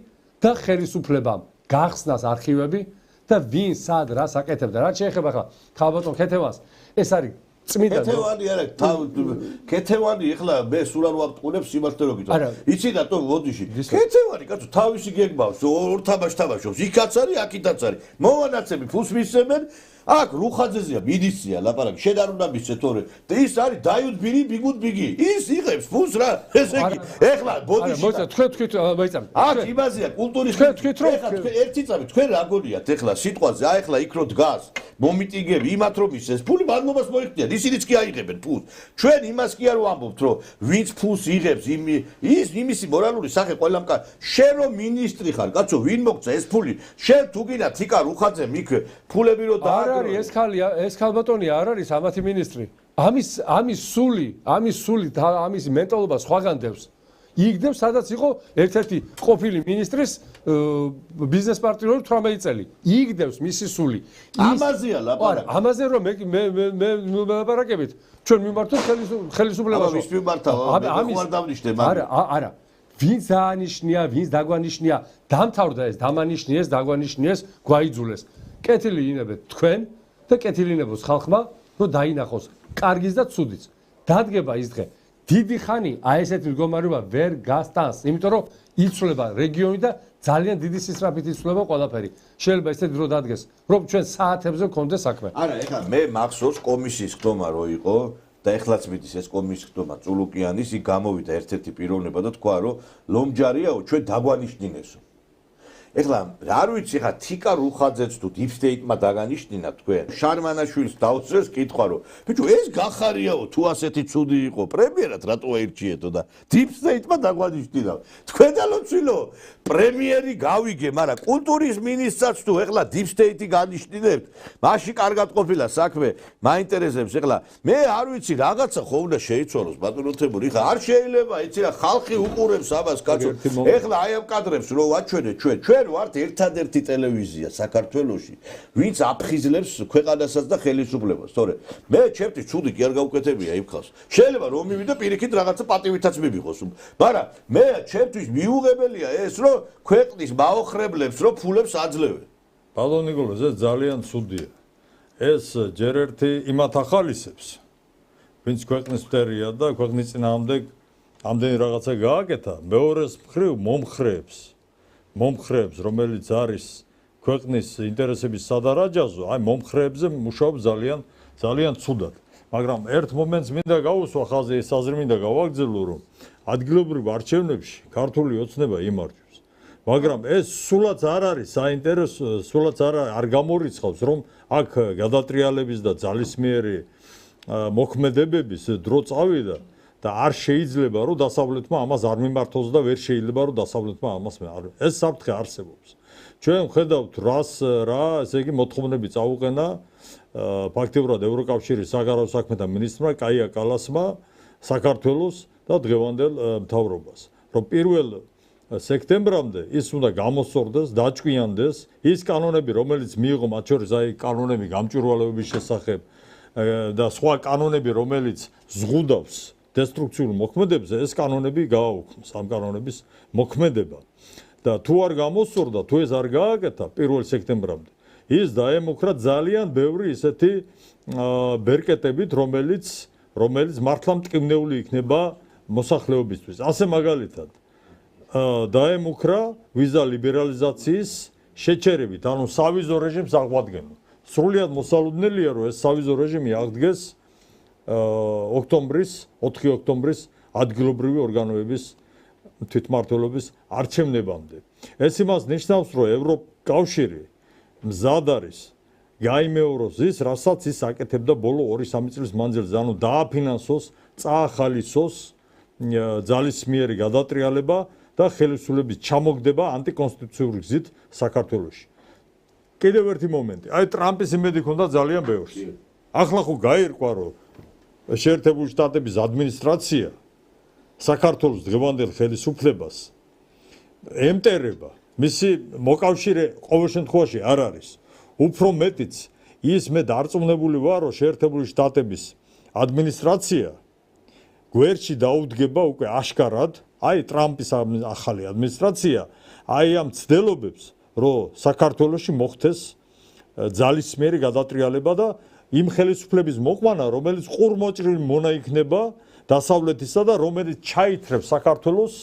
და ხელისუფლებამ გახსნას არქივები და ვინ სად რას აკეთებდა. რაც შეეხება ხა ქალბატონ ქეთევანს, ეს არის წმინდა ქეთევანი არა, ქეთევანი ეხლა მე სულ არ ვამტყუნებს იმასთან რომ გითხრა. იცი რატო მოდიში? ქეთევანი კაცო თავისი გეგმავს, ორ თამაშს თამაშობს. იქაც არის, აქითაც არის. მოვანაცები ფულს მისცემენ, აქ რუხაძეზეა მიდიცია ლაპარაკი შენ არ უნდა მისცე თორე ის არის დაიუდბირი ბიგუდბიგი ის იღებს ფულს რა ესე იგი ეხლა ბოდიში მოიცა თქვენ მოიცა აქ იმაზეა კულტურის ერთი წამი თქვენ რა გონიათ ეხლა სიტყვაზე აი ეხლა იქ რო დგას მომიტინგები იმათ რომ ისეს ფული მადლობას მოიხდიან ისინიც კი აიღებენ ფულს ჩვენ იმას კი არ ვამბობთ რომ ვინც ფულს იღებს ის იმისი მორალური სახე ყველამ შენ რომ მინისტრი ხარ კაცო ვინ მოგცა ეს ფული შენ თუ გინდა თიკა რუხაძემ იქ ფულები რო არ არის ეს ქალბატონი არ არის ამათი მინისტრი ამის სული და ამის მენტალობა სხვაგან დევს იგდებს სადაც იყო ერთ-ერთი ყოფილი მინისტრის ბიზნეს პარტნიორი 18 წელი იგდებს მისი სული ამაზეა ლაპარაკი ამაზე რომ მე ლაპარაკებით ჩვენ მიმართოთ ხელისუფლებას ვის მიმართავ არ დავნიშნე არა ვინც დაანიშნია ვინც დაგვანიშნია დამთავრდა ეს დამანიშნიეს დაგვანიშნიეს გვაიძულეს კეთილი ინებეთ თქვენ და კეთილი ინებოს ხალხმა რომ დაინახოს კარგის და ცუდიც დადგება ის დღე დიდი ხანი აი ესეთი მდგომარეობა ვერ გასტანს იმიტომ რომ იცვლება რეგიონი და ძალიან დიდი სისწრაფით იცვლება ყველაფერი შეიძლება ესეთი დრო დადგეს რომ ჩვენ საათებზე გქონდეს საქმე არა ეხლა მე მახსოვს კომისიის ხდომა რო იყო და ეხლაც მიდის ეს კომისიის ხდომა წულუკიანის იქ გამოვიდა ერთ-ერთი პიროვნება და თქვა რომ ლომჯარიაო ჩვენ დაგვანიშნინესო ეხლა არ ვიცი ხა თიკა რუხაძეც თუ deep state-მა დაგანიშნინა თქვენ შარმანაშვილს დაუწეს კითხვა რომ ბიჭო ეს გახარიაო თუ ასეთი ცუდი იყო პრემიერად რატო აირჩიეთო და deep state-მა დაგვანიშნინა თქვენ დალოცილო პრემიერი გავიგე მაგრამ კულტურის მინისტრსაც თუ ეხლა deep state-ი განიშნინებთ მაშინ კარგად ყოფილა საქმე მაინტერესებს ეხლა მე არ ვიცი რაღაცა ხო უნდა შეიცვალოს ბატონოთებული ხა არ შეიძლება იცი რა ხალხი უყურებს ამას კაცო ეხლა აი ამ კადრებს რო ვაჩვენე ჩვენ ვართ ერთადერთი ტელევიზია საქართველოში, ვინც აფხიზლებს ქვეყანასაც და ხელისუფლებას. თორე მე ჩემთვის ცუდი კი არ გავუკეთებია იმ ხალხს. შეიძლება რომ მივიდე პირიქით რაღაცა პატივითაც მივიღოს. მაგრამ მე ჩემთვის მიუღებელია ეს, რომ ქვეყნის მაოხრებლებს რო ფულებს აძლევენ. ბატონ ნიკოლოზ, ეს ძალიან ცუდია. ეს ჯერ ერთი იმათ ახალისებს, ვინც ქვეყნის მტერია და ქვეყნის წინააღმდეგ ამდენი რაღაცა გააკეთა, მეორეს მხრივ მომხრეებს, რომელიც არის ქვეყნის ინტერესების სადარაჯაზო, აი მომხრეებზე მუშაობს ძალიან ცუდად. მაგრამ ერთ მომენტს მინდა გავუსვა ხაზი, ეს აზრი მინდა გავაგრძელო, რომ ადგილობრივ არჩევნებში ქართული ოცნება იმარჯვებს. მაგრამ ეს სულაც არ არის საინტერესო, სულაც არ გამორიცხავს, რომ აქ გადატრიალების და ძალისმიერი მოქმედებების დრო წავიდა და არ შეიძლება რომ დასავლეთმა ამას არ მიმართოს და ვერ შეიძლება რომ დასავლეთმა ამას ეს საფრთხე არსებობს. ჩვენ ვხედავთ რა, ესე იგი მოთხოვნები წაუყენა ფაქტიურად ევროკავშირის საგარეო საქმეთა მინისტრმა კაია კალასმა საქართველოს და დღევანდელ მთავრობას, რომ 1 სექტემბრამდე ის უნდა გამოსწორდეს, დაჭკვიანდეს ის კანონები, რომელიც მიიღო მათ შორის აი კანონები გამჭვირვალეობის შესახებ და სხვა კანონები, რომელიც ზღუდავს დესტრუქციულ მოქმედებზე ეს კანონები გააუქმს ამ კანონების მოქმედება და თუ არ გამოსწორდა თუ ეს არ გააკეთა 1 სექტემბრამდე ის დაემუქრა ძალიან ბევრი ისეთი ბერკეტებით რომელიც მართლა მტკივნეული იქნება მოსახლეობისთვის ასე მაგალითად დაემუქრა ვიზა ლიბერალიზაციის შეჩერებით ანუ სავიზო რეჟიმს აღვადგენა სრულად მოსალოდნელია რომ ეს სავიზო რეჟიმი აღდგეს 4 ოქტომბრის ადგილობრივი ორგანოების თვითმმართველობის არჩევნებამდე. ეს იმას ნიშნავს, რომ ევროკავშირი მზად არის გაიმეოროს ის, რასაც ის აკეთებდა ბოლო 2-3 წლის მანძილზე, ანუ დააფინანსოს, წაახალისოს ძალისმიერი გადატრიალება და ხელისუფლების ჩამოგდება ანტიკონსტიტუციური გზით საქართველოში. კიდევ ერთი მომენტი. აი ტრამპის იმედი ჰქონდა ძალიან ბევრს. ახლა ხო გაირკვა, რომ შეერთებული შტატების ადმინისტრაცია საქართველოს დღევანდელ ხელისუფლებას ემტერება მისი მოკავშირე ყოველ შემთხვევაში არ არის უფრო მეტიც ის მე დარწმუნებული ვარ რომ შეერთებული შტატების ადმინისტრაცია გვერდში დაუდგება უკვე აშკარად აი ტრამპის ახალი ადმინისტრაცია აი ამ ცდილობებს რომ საქართველოში მოხდეს ძალისმიერი გადატრიალება და იმ ხელისუფლების მოყვანა, რომელიც ყურმოჭრილი მონა იქნება დასავლეთისა და რომელიც ჩაითრებს საქართველოს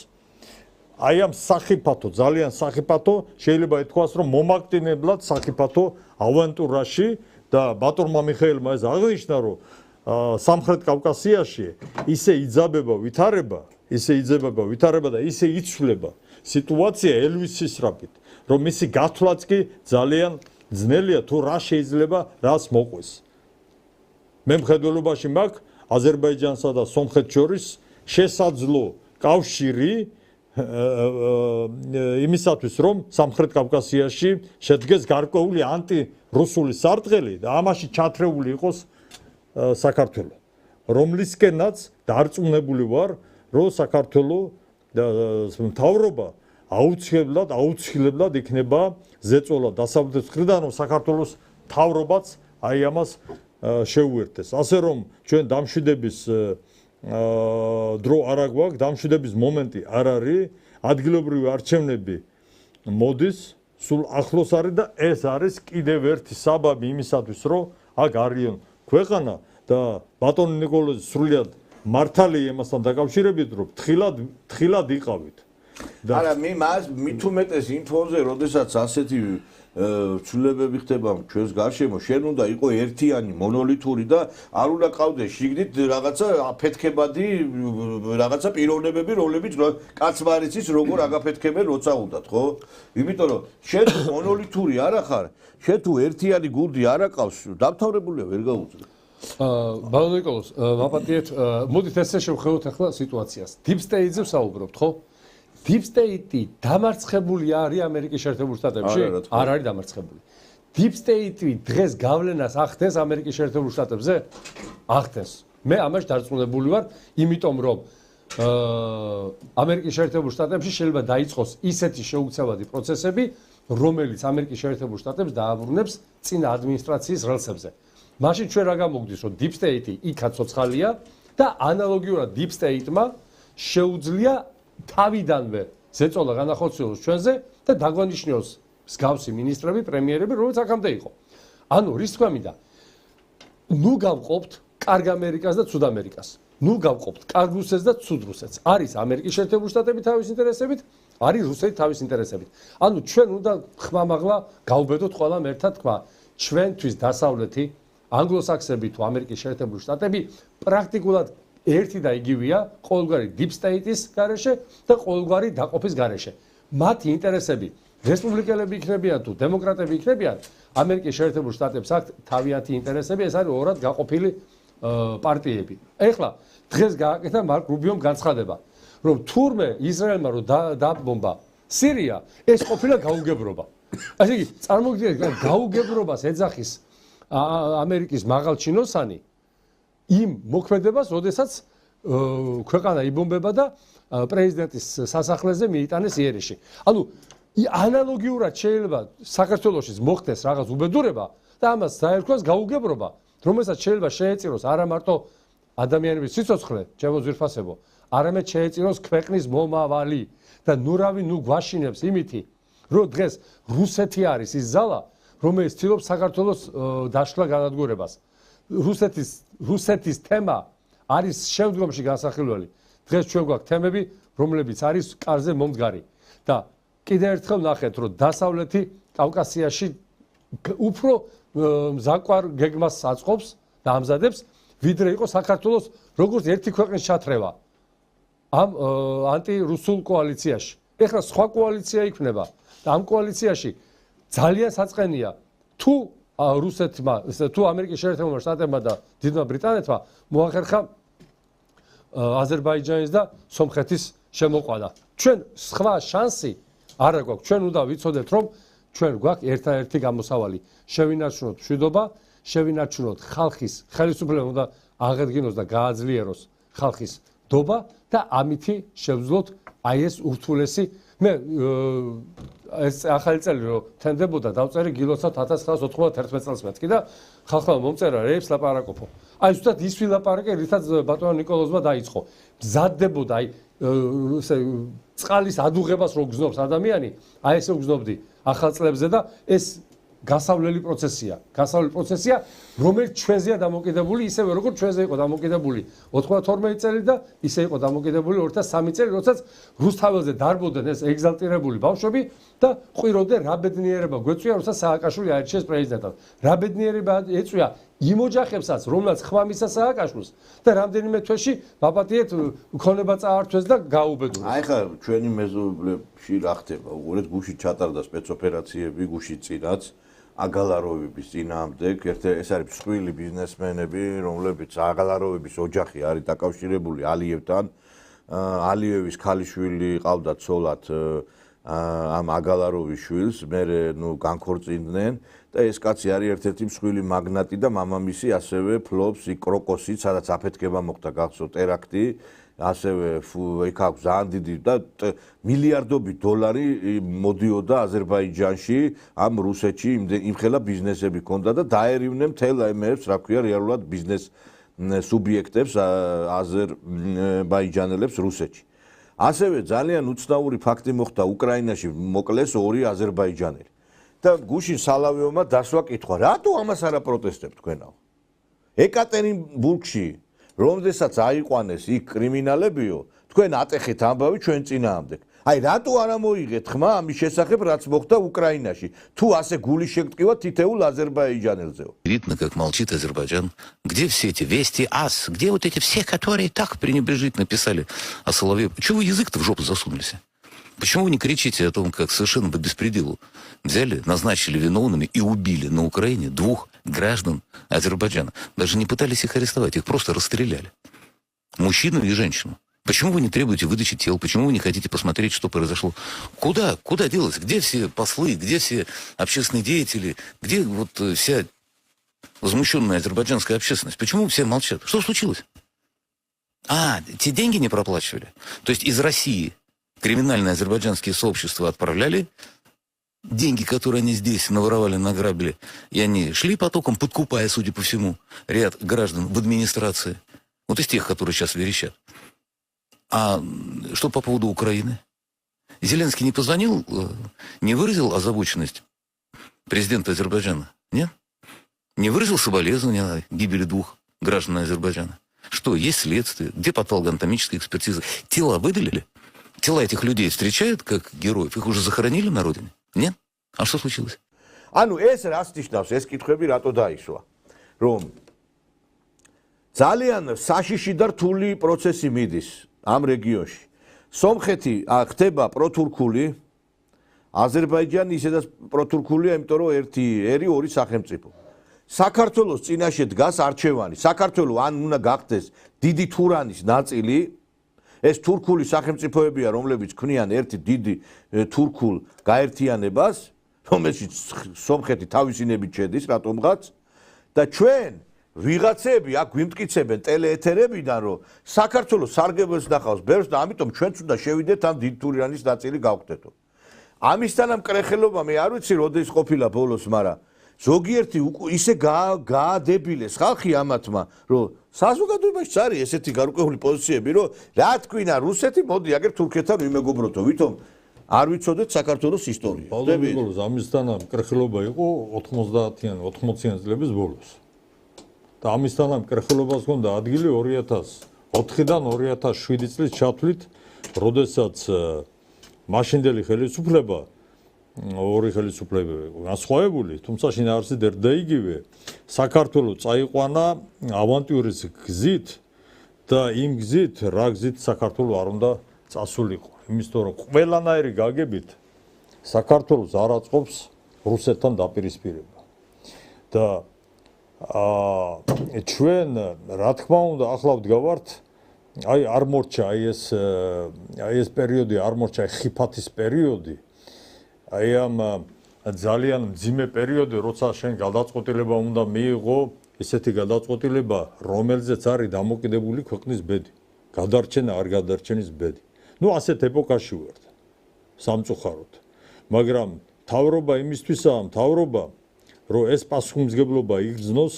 აი ამ სახიფათო, ძალიან სახიფათო, შეიძლება ითქვას, რომ მომაქტინებლად სახიფათო ავანტურაში, და ბატონმა მიხეილმა ეს აღნიშნა, რომ სამხრეთ კავკასიაში ისე იძაბება ვითარება და ისე იცვლება სიტუაცია ელვის სისრაფით, რომ მისი გათვლაც კი ძალიან ძნელია თუ რა შეიძლება რას მოყვეს. მე მხედველობაში მაქვს აზერბაიჯანსა და სომხეთს შორის შესაძლო კავშირი იმისათვის, რომ სამხრეთ კავკასიაში შედგეს გარკვეული ანტირუსული სარტყელი და ამაში ჩათრეული იყოს საქართველო, რომლისკენაც დარწმუნებული ვარ, რომ საქართველოს მთავრობა აუცილებლად იქნება ზეწოლა დასავლეთის მხრიდან, რომ საქართველოს მთავრობაც აი ამას შეუერთდეს. ასე რომ ჩვენ დამშვიდების დრო არ აგვაქვს, დამშვიდების მომენტი არ არის, ადგილობრივი არჩევნები მოდის, სულ ახლოს არის და ეს არის კიდევ ერთი საბაბი იმისათვის, რომ აქ არიან ქვეყანა და ბატონი ნიკოლოზი სრულიად მართალია იმასთან დაკავშირებით, რომ თხილად იყავით. არა, მით უმეტეს ინფოზე, როდესაც ასეთი ცვლილებები ხდება ჩვენს გარშემო, შენ უნდა იყო ერთიანი, მონოლითური და არ უნდა ყავდეს შიგნით რაღაცა აფეთქებადი, რაღაცა პიროვნებები, რომლებიც კაცმა არ იცის როგორ აგაფეთქებენ, როცა უნდათ, ხო? იმიტომ რომ შენ მონოლითური არ ახარ, შენ თუ ერთიანი გუნდი არ აყავს, დამთავრებულია ვერ გაუძლებ. ბატონ ნიკოლოზ, ვაპატიეთ, მოდით ესე შევხედოთ ახლა სიტუაციას. Deep State-ზე ვსაუბრობთ, ხო? Deep State-ი დამარცხებული არის ამერიკის შეერთებულ შტატებში? არ არის დამარცხებული. Deep State-ი დღეს გავლენას ახდენს ამერიკის შეერთებულ შტატებზე? ახდენს. მე ამაში დარწმუნებული ვარ, იმიტომ რომ ამერიკის შეერთებულ შტატებში შეიძლება დაიწყოს ისეთი შეუცვლელი პროცესები, რომელიც ამერიკის შეერთებულ შტატებს დააბრუნებს წინა ადმინისტრაციის რელსებზე. მაშინ ჩვენ რა გამოგდის, რომ Deep State-ი იქაც ცოცხალია და ანალოგიურად Deep State-მა შეუძლია თავიდანვე ზეწოლა განახორციელოს ჩვენზე და დაგვანიშნოს მსგავსი მინისტრები, პრემიერები, რომელიც აქამდე იყო. ანუ რის თქმა მინდა, ნუ გავყოფთ კარგ ამერიკას და ცუდ ამერიკას. ნუ გავყოფთ კარგ რუსეთს და ცუდ რუსეთს. არის ამერიკის შეერთებული შტატები თავის ინტერესებით, არის რუსეთი თავის ინტერესებით. ანუ ჩვენ უნდა ხმამაღლა გავუბედოთ ყველამ ერთად თქვა, ჩვენთვის დასავლეთი ანგლოსაქსები თუ ამერიკის შეერთებული შტატები პრაქტიკულად ერთი და იგივეა ყოველგვარი Deep State-ის გარეშე და ყოველგვარი დაყოფის გარეშე. მათი ინტერესები რესპუბლიკელები იქნებიან თუ დემოკრატები იქნებიან, ამერიკის შეერთებულ შტატებს აქვს თავიანთი ინტერესები, ეს არის ორად გაყოფილი პარტიები. ეხლა დღეს გააკეთა მარკ რუბიომ განცხადება, რომ თურმე ისრაელმა რომ დაბომბა სირია, ეს ყოფილა გაუგებრობა. ასე იგი, წარმოგიდგენთ, გაუგებრობას ეძახის ამერიკის მაღალჩინოსანი იმ მოქმედებას, როდესაც ქვეყანა იბომბება და პრეზიდენტის სასახლეზე მიიტანეს იერიში. ანუ ანალოგიურად შეიძლება საქართველოშიც მოხდეს რაღაც უბედურება და ამას დაერქვას გაუგებრობა, რომელსაც შეიძლება შეეწიროს არა მარტო ადამიანების სიცოცხლე, ჩემო ძვირფასებო, არამედ შეეწიროს ქვეყნის მომავალი და ნურავი ნუ გვაშინებს იმითი, რომ დღეს რუსეთი არის ის ზალა, რომელიც ცდილობს საქართველოს დაშლა განადგურებას. რუსეთის თემა არის შემდგომში განსახილველი. დღეს ჩვენ გვაქვს თემები, რომლებიც არის კარზე მომდგარი და კიდევ ერთხელ ნახეთ, რომ დასავლეთი კავკასიაში უფრო მზაკვარ გეგმას აწყობს და ამზადებს, ვიდრე იყო საქართველოს როგორც ერთი ქვეყნის ჩათრევა ამ ანტირუსულ კოალიციაში. ეხლა სხვა კოალიცია იქნება და ამ კოალიციაში ძალიან საწყენია თუ რუსეთმა, თუ ამერიკის შეერთებულმა შტატებმა და დიდმა ბრიტანეთმა მოახერხა აზერბაიჯანის და სომხეთის შემოყვანა. ჩვენ სხვა შანსი არ გვაქვს. ჩვენ უნდა ვიცოდეთ, რომ ჩვენ გვაქვს ერთადერთი გამოსავალი. შევინარჩუნოთ მშვიდობა, შევინარჩუნოთ ხალხის ხელისუფლება უნდა აღედგინოს და გააძლიეროს ხალხის დობა და ამითი შევძლოთ აი ეს ურთულესი მე ეს ახალი წელი რომ თენდებოდა დავწერე გილოცავ 1991 წელს მეთქი და ხალხმა მომწერა რეებს ლაპარაკობო. აი ზუსტად ის ვილაპარაკე, რითაც ბატონ ნიკოლოზმა დაიწყო. მზადდებოდა აი ესე წყალის ადუღებას რო გზნობს ადამიანი, აი ესე გზნობდი ახალ წლებზე და ეს გასავლელი პროცესია, რომელიც ჩვენზეა დამოკიდებული, ისევე როგორც ჩვენზე იყო დამოკიდებული 92 წელი და ისე იყო დამოკიდებული 2003 წელი, როდესაც რუსთაველზე დარბოდნენ ეს ეგზალტირებული ბავშვები და ყვიროდნენ რა ბედნიერება გვეწვია, როდესაც სააკაშვილი აირჩიეს პრეზიდენტად. რა ბედნიერება ეწვია იმ ოჯახებსაც, რომლაც ხმამისა სააკაშვილს და რამდენიმე თვეში ბაბათიეთ ქონება წაართვეს და გაუბედურეს. აი ხა ჩვენი მეზობლებში რა ხდება? უყურეთ, გუში ჩატარდა სპეცოპერაციები, გუში წინაც აგალაროვების წინააღმდეგ, ეს არის მსხვილი ბიზნესმენები, რომლებიც აგალაროვების ოჯახი არის დაკავშირებული ალიევთან. ალიევის ქალიშვილი ყავდა ცოლად ამ აგალაროვის შვილს, მე განქორწინდნენ და ეს კაცი არის ერთ-ერთი მსხვილი მაგნატი და მამამისი ასევე ფლობს კროკოსით, სადაც აფეთქება მოხდა გახსოვთ ტერაქტი, ასევე იქ აქვს ძალიან დიდი და მილიარდობით დოლარი მოდიოდა აზერბაიჯანში, ამ რუსეთში იმხელა ბიზნესები ჰქონდა და დაერივნენ მთელ ამებს, რა ქვია, რეალურად ბიზნეს სუბიექტებს აზერბაიჯანელებს რუსეთში. ასევე ძალიან უცნაური ფაქტი მოხდა უკრაინაში, მოკლეს 2 აზერბაიჯანელი. და გუშინ სალავიოვმა დასვა კითხვა, რატო ამას არ აპროტესტებთ თქვენაო? ეკატერინბურგში, რომდესაც აიყვანეს იქ კრიმინალებიო, თქვენ ატეხეთ ამბავი ჩვენ წინააღმდეგ. აი რატო არ ამოიღეთ ხმა ამის შესახებ, რაც моხდა უკრაინაში? თუ ასე гули შეგტკივა თითეულ აზერბაიჯანელზეო. Видно, как молчит Азербайджан. Где все эти вести ас? Где вот эти все, которые так пренебрежительно писали о Соловьеве? Чего вы язык-то в жопу засунулись? Почему вы не кричите о том, как совершенно по беспределу взяли, назначили виновными и убили на Украине 2 граждан Азербайджана? Даже не пытались их арестовать, их просто расстреляли. Мужчину и женщину. Почему вы не требуете выдачи тел? Почему вы не хотите посмотреть, что произошло? Куда делось? Где все послы? Где все общественные деятели? Где вот вся возмущенная азербайджанская общественность? Почему все молчат? Что случилось? Те деньги не проплачивали? То есть из России криминальные азербайджанские сообщества отправляли деньги, которые они здесь наворовали, награбили, и они шли потоком, подкупая, судя по всему, ряд граждан в администрации. Вот из тех, которые сейчас верещат. А что по поводу Украины? Зеленский не позвонил, не выразил озабоченность президента Азербайджана? Нет? Не выразил соболезнования о гибели 2 граждан Азербайджана? Что, есть следствие? Где патологоанатомическая экспертиза? Тела выдалили? Тела этих людей встречают как героев? Их уже захоронили на родине? Нет? А что случилось? ანუ ეს რას ნიშნავს? ეს კითხვები რატო დაისვა? რომ ძალიან საშიში და რთული პროცესი მიდის ამ რეგიონში. სომხეთი ხდება პროთურქული, აზერბაიჯანი ისედაც პროთურქულია, იმიტომ რომ ერი 2 სახელმწიფო. საქართველოს წინაშე დგას არჩევანი. საქართველო ან უნდა გახდეს დიდი თურანის ნაწილი, ეს თურქული სახელმწიფოებია, რომლებიც ქმნიან ერთი დიდი თურქულ გაერთიანებას, რომელშიც სომხეთი თავისინებით შედის, რატომღაც და ჩვენ ვიღაცები აქ გვიმტკიცებენ ტელეეთერებიდან, რომ საქართველოს სარგებელს ნახავს ბევრს და ამიტომ ჩვენც უნდა შევიდეთ ამ დიდ თურანის ნაწილი გავხდეთო. ამისთან ამ კრეხელობა მე არ ვიცი როდის ყოფილა ბოლოს, მაგრამ ზოგიერთი ისე გაადებილეს ხალხი ამათმა, რომ საზოგადოებაშიც არის ესეთი გარკვეული პოზიციები, რომ რა თქვინა რუსეთი, მოდი აგერ თურქეთთან ვიმეგობროთო, ვითომ არ ვიცოდეთ საქართველოს ისტორია. ბოლოს ამისთან ამ კრეხელობა იყო 80-იან წლების ბოლოს. და ამისთან ამ კრეხელობას ჰქონდა ადგილი 2004-დან 2007 წლის ჩათვლით, როდესაც მაშინდელი ხელისუფლება 2 ხელისუფლებები განსხვავებული, თუმცა შინაარსით ერთ და იგივე, საქართველოს წაიყვანა ავანტიურის გზით და იმ გზით რა გზით საქართველოს არ უნდა წასულიყო. იმისთო რომ ყველანაირი გაგებით საქართველოს არ აწყობს რუსეთთან დაპირისპირება. და ჩვენ რა თქმა უნდა ახლა ვდგავართ, აი არ მორჩა ეს პერიოდი, არ მორჩა ხიფათის პერიოდი. აი ამ ძალიან მძიმე პერიოდი, როცა შენ გადაწყვეტილება უნდა მიიღო, ესეთი გადაწყვეტილება, რომელზეც არის დამოკიდებული ქვეყნის ბედი, გადარჩენა არ გადარჩენის ბედი. ნუ ასეთ ეპოქაში ვართ სამწუხაროდ. მაგრამ თავრობა იმისთვისაა, რომ ეს პასუხისმგებლობა იგრძნოს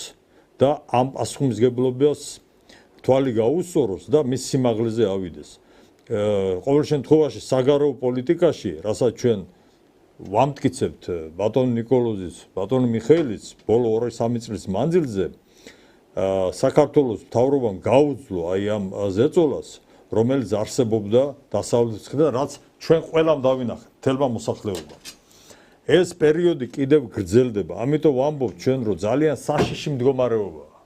და ამ პასუხისმგებლობას თვალი გაუსწოროს და მის სიმაღლეზე ავიდეს. ყოველ შემთხვევაში საგარეო პოლიტიკაში, რასაც ჩვენ ვამტკიცებთ ბატონ ნიკოლოზის, ბატონ მიხეილის ბოლო 2-3 წლის მანძილზე საქართველოს მთავრობამ გაუძლო აი ამ ზეწოლას, რომელიც არსებობდა დასავლეთის მხრიდან, რაც ჩვენ ყველამ დავინახეთ, თელმა მოსახლეობამ. ეს პერიოდი კიდევ გრძელდება, ამიტომ ვამბობ ჩვენ, რომ ძალიან საშიში მდგომარეობაა.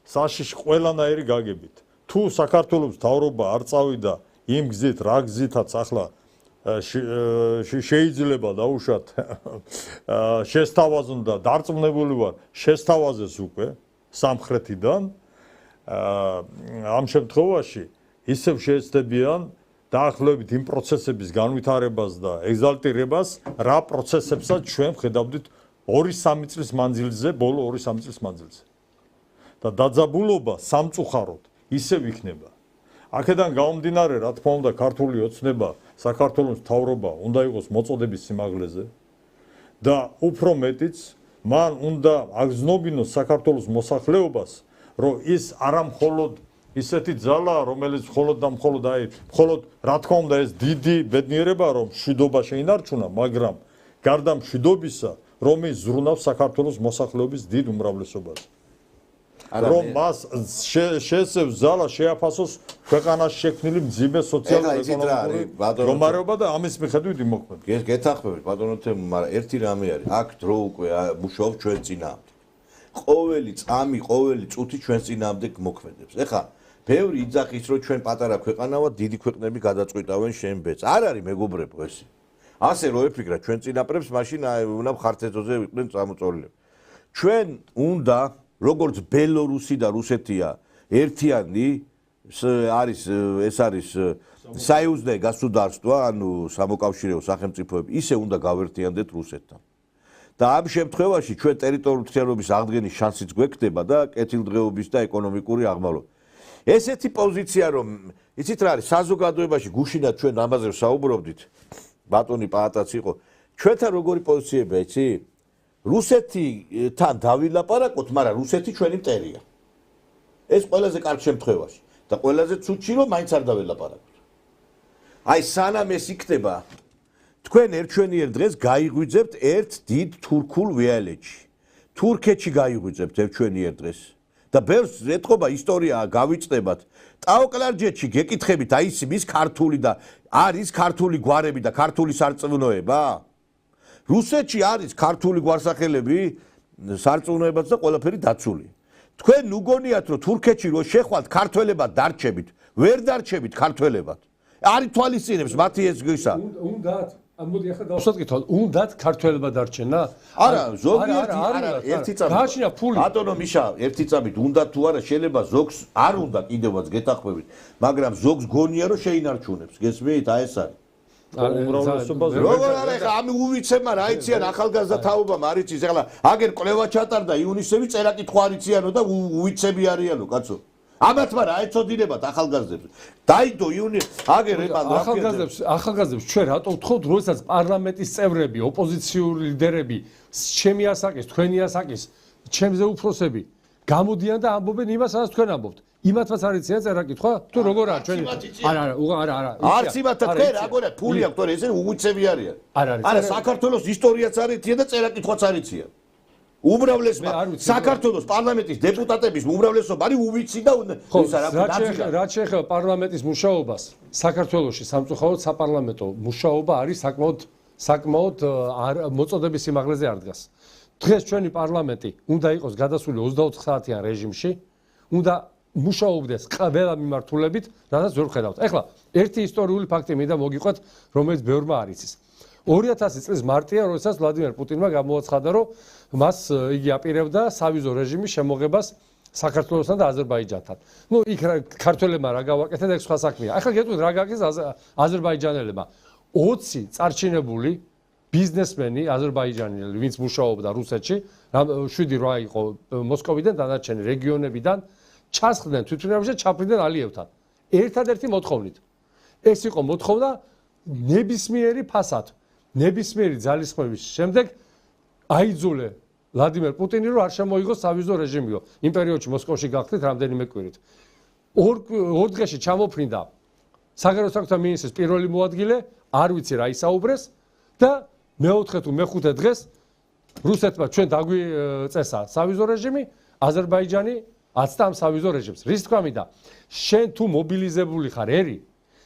საშიში ყველანაირი გაგებით. თუ საქართველოს მთავრობა არ წავიდა იმ გზით, რა გზითაც ახლა შეიძლება დაუშვათ შესთავაზონ და დარწმუნებული ვარ, შესთავაზეს უკვე სამხრეთიდან. ამ შემთხვევაში ისევ შეეცდებიან დაახლოებით იმ პროცესების განვითარებას და ეგზალტირებას, რა პროცესებსაც ჩვენ ხედავდით 2-3 წლის მანძილზე, ბოლო 2-3 წლის მანძილზე. და დაძაბულობა სამწუხაროდ ისევ იქნება. აქედან გამომდინარე, რა თქმა უნდა, ქართული ოცნება საქართველოს მთავრობა უნდა იყოს მოწოდების სიმაღლეზე და უფრო მეტიც მან უნდა აგზნობინოს საქართველოს მოსახლეობას, რომ ის არა მხოლოდ ისეთი ძალაა, რომელიც მხოლოდ რა თქმა უნდა ეს დიდი ბედნიერება, რომ მშვიდობა შეინარჩუნა, მაგრამ გარდა მშვიდობისა, რომ ის ზრუნავს საქართველოს მოსახლეობის დიდ უმრავლესობას. რომ მას შეესევს ზალა შეაფასოს ქვეყანაში შექმნილი მძიმე სოციალურ-ეკონომიკური მდგომარეობა და ამის მიხედვით იმოქმედება. გეთახმებით ბატონო თემო, მაგრამ ერთი რამე არის, აქ დრო უკვე მუშაობს ჩვენ წინააღმდეგ. ყოველი წამი, ყოველი წუთი ჩვენ წინააღმდეგ მოქმედებს. ეხლა ბევრი იძახის, რომ ჩვენ პატარა ქვეყანა ვართ, დიდი ქვეყნები გადაწყვიტავენ შენ ბეწ. არ არის მეგობრებო ესე. ასე რო ეფიქრა ჩვენ წინაპრებს, მაშინ უნდა ხარცეზოზე იყვნენ წამოწოლილები. ჩვენ უნდა როგორც ბელორუსი და რუსეთია ერთიანი არის ეს არის საიუზნე გასუდარსტვა, ანუ სამოკავშირეო სახელმწიფოები, ისე უნდა გავერთიანდეთ რუსეთთან. და ამ შემთხვევაში ჩვენ ტერიტორიული მთლიანობის აღდგენის შანსიც გვექნება და კეთილდღეობის და ეკონომიკური აღმავლობა. ესეთი პოზიცია რომ იცით რა არის საზოგადოებაში გუშინად ჩვენ ამაზე საუბრობდით, ბატონი პაატაც იყო, ჩვენთან როგორი პოზიციებია, იცი? რუსეთთან დავილაპარაკოთ, მაგრამ რუსეთი ჩვენი მტერია. ეს ყველაზე კარგ შემთხვევაში და ყველაზე ცუდში რომ მაინც არ დავილაპარაკოთ. აი სანამ ეს იქნება, თქვენ ერთჩვენიერ დღეს გაიღვიძებთ ერთ დიდ თურქულ ველეთში. თურქეთში გაიღვიძებთ ერთჩვენიერ დღეს. და ბევრს ეთყობა ისტორია გავიწდებათ. ტაოკლარჯეთში გეკითხებით, აი ის ქართული და არის ქართული გვარები და ქართული სარწმუნოება? რუსეთში არის ქართული გვარსახელები, სარწმუნოებაც და ყველაფერი დაცული. თქვენ უგონიათ, რომ თურქეთში რო შეხვალთ ქართველებად დარჩებით, ვერ დარჩებით ქართველებად. არის თვალისწინებს მათი ეს გისა. უნდათ, მოდი ახლა დავსვატკითხავ, უნდათ ქართველებად დარჩენა? არა, ზოგიერთი არა, ერთი წამი. გააჩინა ფული. ბატონო მიშა, ერთი წამით უნდა თუ არა, შეიძლება ზოგს არ უნდა კიდევაც გეთახმებით, მაგრამ ზოგს გონია რომ შეინარჩუნებს. გესმით, აი ეს არის. უმრავლესობას როგორ არა ხა ამ უვიცემა რა იციან ახალგაზრდა თაობამ არ იცის ახლა აგერ კვლევა ჩატარდა იუნისები წერა კითხვა არ იციანო და უვიცები არიანო კაცო ამათ მაგრამ აეცოდინებათ ახალგაზრდებს დაიდო იუნი აგერ ახალგაზრდებს ჩვენ რატო ვთხოვთ როდესაც პარლამენტის წევრები ოპოზიციური ლიდერები ჩემი ასაკის თქვენი ასაკის ჩემზე უფროსები გამოდიან და ამბობენ იმას რაც თქვენ ამბობთ იმათაც არ იციან წერა კითხვა თუ როგორ არის ჩვენი არა არც იმათა თქვენ აგორა ფული აქვს თორე ესე უვიცები არიან არა საქართველოს ისტორიაც არ იციან და წერა კითხვაც არ იციან უმრავლესობა საქართველოს პარლამენტის დეპუტატების უმრავლესობა არის უვიცი და რაც შეეხება პარლამენტის მუშაობას საქართველოში სამწუხაროდ საპარლამენტო მუშაობა არის საკმაოდ მოწოდების სიმაღლეზე არ დგას დღეს ჩვენი პარლამენტი უნდა იყოს გადასული 24 საათიან რეჟიმში უნდა მუშაობდეს ყველა მიმართულებით, რადგან ვერ ხედავთ. ეხლა ერთი ისტორიული ფაქტი მინდა მოგიყვეთ, რომელიც ბევრმა არ იცის. 2000 წლის მარტია, როდესაც ვლადიმერ პუტინმა გამოაცხადა, რომ მას იგი აპირებდა სავიზო რეჟიმის შემოღებას საქართველოსთან და აზერბაიჯანთან. ნუ იქ ქართველებმა რა გავაკეთეთ, ეგ სხვა საქმეა. ეხლა გეტყვით რა გააკეთეს აზერბაიჯანელებმა. 20 წარჩინებული ბიზნესმენი აზერბაიჯანელი, ვინც მუშაობდა რუსეთში, 7-8 იყო მოსკოვიდან, დანარჩენი რეგიონებიდან ჩასხდნენ თვითმფრინავში და ჩაფრინდნენ ალიევთან. ერთადერთი მოთხოვნით. ეს იყო მოთხოვნა ნებისმიერი ფასად, ნებისმიერი ძალისხმევის შემდეგ აიძულე ვლადიმერ პუტინი რომ არ შემოიღოს სავიზო რეჟიმიო. იმ პერიოდში მოსკოვში გახდით რამდენიმე კვირით. ორ დღეში ჩამოფრინდა საგარეო საქმეთა მინისტრის პირველი მოადგილე, არ ვიცი რა ისაუბრეს და მეოთხე თუ მეხუთე დღეს რუსეთმა ჩვენ დაგვიწესა სავიზო რეჟიმი, აზერბაიჯანი აცდა ამ სავიზო რეჟიმს. რის თქმა მინდა, შენ თუ მობილიზებული ხარ ერი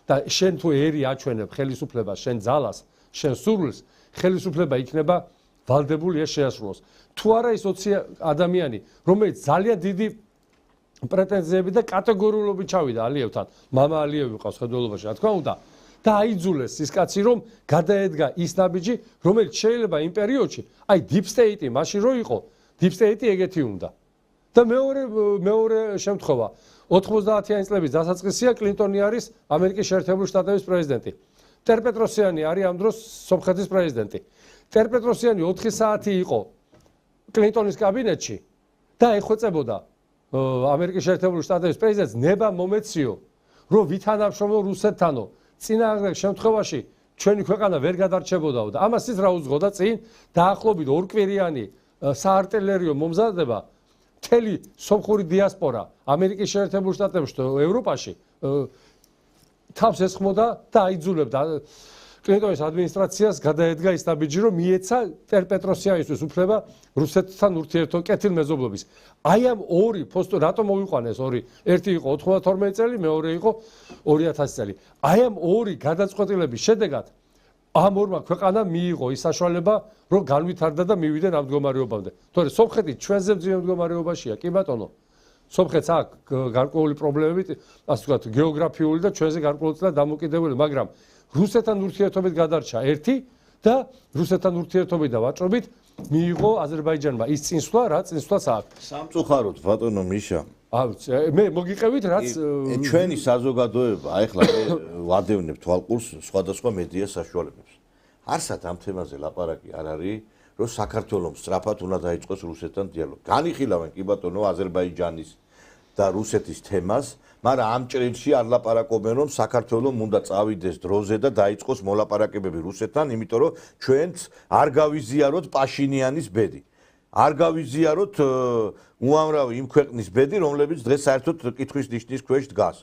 და შენ თუ ერი აჩვენებ ხელისუფლებას, შენ ძალას, შენ სურვილს, ხელისუფლება იქნება ვალდებული ეს შეასრულოს. თუ არა ის 20 ადამიანი, რომელიც ძალიან დიდი პრეტენზიები და კატეგორიულობით ჩავიდა ალიევთან, მამა ალიევი ყავს ხედველობაში, რა თქმა უნდა, და აიძულეს ის კაცი, რომ გადაედგა ის ნაბიჯი, რომელიც შეიძლება იმ პერიოდში, აი deep state-ი მაშინ რო იყო, deep state-ი ეგეთი უნდა. და მეორე შემთხვევა, 90-იანი წლების დასაწყისია კლინტონი არის ამერიკის შეერთებული შტატების პრეზიდენტი. ტერპეტროსიანი არის ამ დროს სომხეთის პრეზიდენტი. ტერპეტროსიანი 4 საათი იყო კლინტონის კაბინეტში და ეხვეწებოდა ამერიკის შეერთებული შტატების პრეზიდენტს ნება მომეციო, რომ ვითანამშრომლო რუსეთთანო. წინააღმდეგ შემთხვევაში ჩვენი ქვეყანა ვერ გადარჩებოდაო და ამას ის რა უძღოდა წინ დაახლოებით 2 კვირიანი საარტილერიო მომზადება მთელი სომხური დიასპორა ამერიკის შეერთებულ შტატებში და ევროპაში თავს ესხმოდა და აიძულებდა კლინტონის ადმინისტრაციას გადაედგა ის ნაბიჯი, რომ მიეცა ტერპეტროსიანისთვის უფლება რუსეთთან ურთიერთო კეთილმეზობლობის. აი ამ ორი პოსტი რატომ მოიყვანეს ორი? ერთი იყო 92 წელი, მეორე იყო 2000 წელი. აი ამ ორი გადაწყვეტილების შედეგად ამ ორმა ქვეყანამ მიიღო ის საშუალება, რომ განვითარდა და მივიდნენ ამ მდგომარეობამდე. თორე სომხეთი ჩვენზე მძიმე მდგომარეობაშია, კი ბატონო. სომხეთს აქვს გარკვეული პრობლემები, ასე ვთქვათ, გეოგრაფიული და ჩვენზე გარკვეულწილად დამოკიდებული, მაგრამ რუსეთთან ურთიერთობით გადარჩა ერთი და რუსეთთან ურთიერთობით და ვაჭრობით მიიღო აზერბაიჯანმა ის წინსვლა, რა წინსვლაც აქვს. სამწუხაროდ ბატონო მიშა. მე მოგიყევით რაც ჩვენი საზოგადოება, აი ხლა ვადევნებ თვალყურს სხვადასხვა მედია საშუალებებს. არსად ამ თემაზე ლაპარაკი არ არის, რომ საქართველოს სწრაფად უნდა დაიწყოს რუსეთთან დიალოგი. განიხილავენ კი ბატონო აზერბაიჯანის და რუსეთის თემას, მაგრამ ამ ჭრილში არ ლაპარაკობენ, რომ საქართველოს უნდა წავიდეს დროზე და დაიწყოს მოლაპარაკებები რუსეთთან, იმიტომ რომ ჩვენც არ გავიზიაროთ პაშინიანის ბედი. არ გავიზიაროთ უამრავი იმ ქვეყნის ბედი, რომლებიც დღეს საერთოდ კითხვის ნიშნის ქვეშ დგას.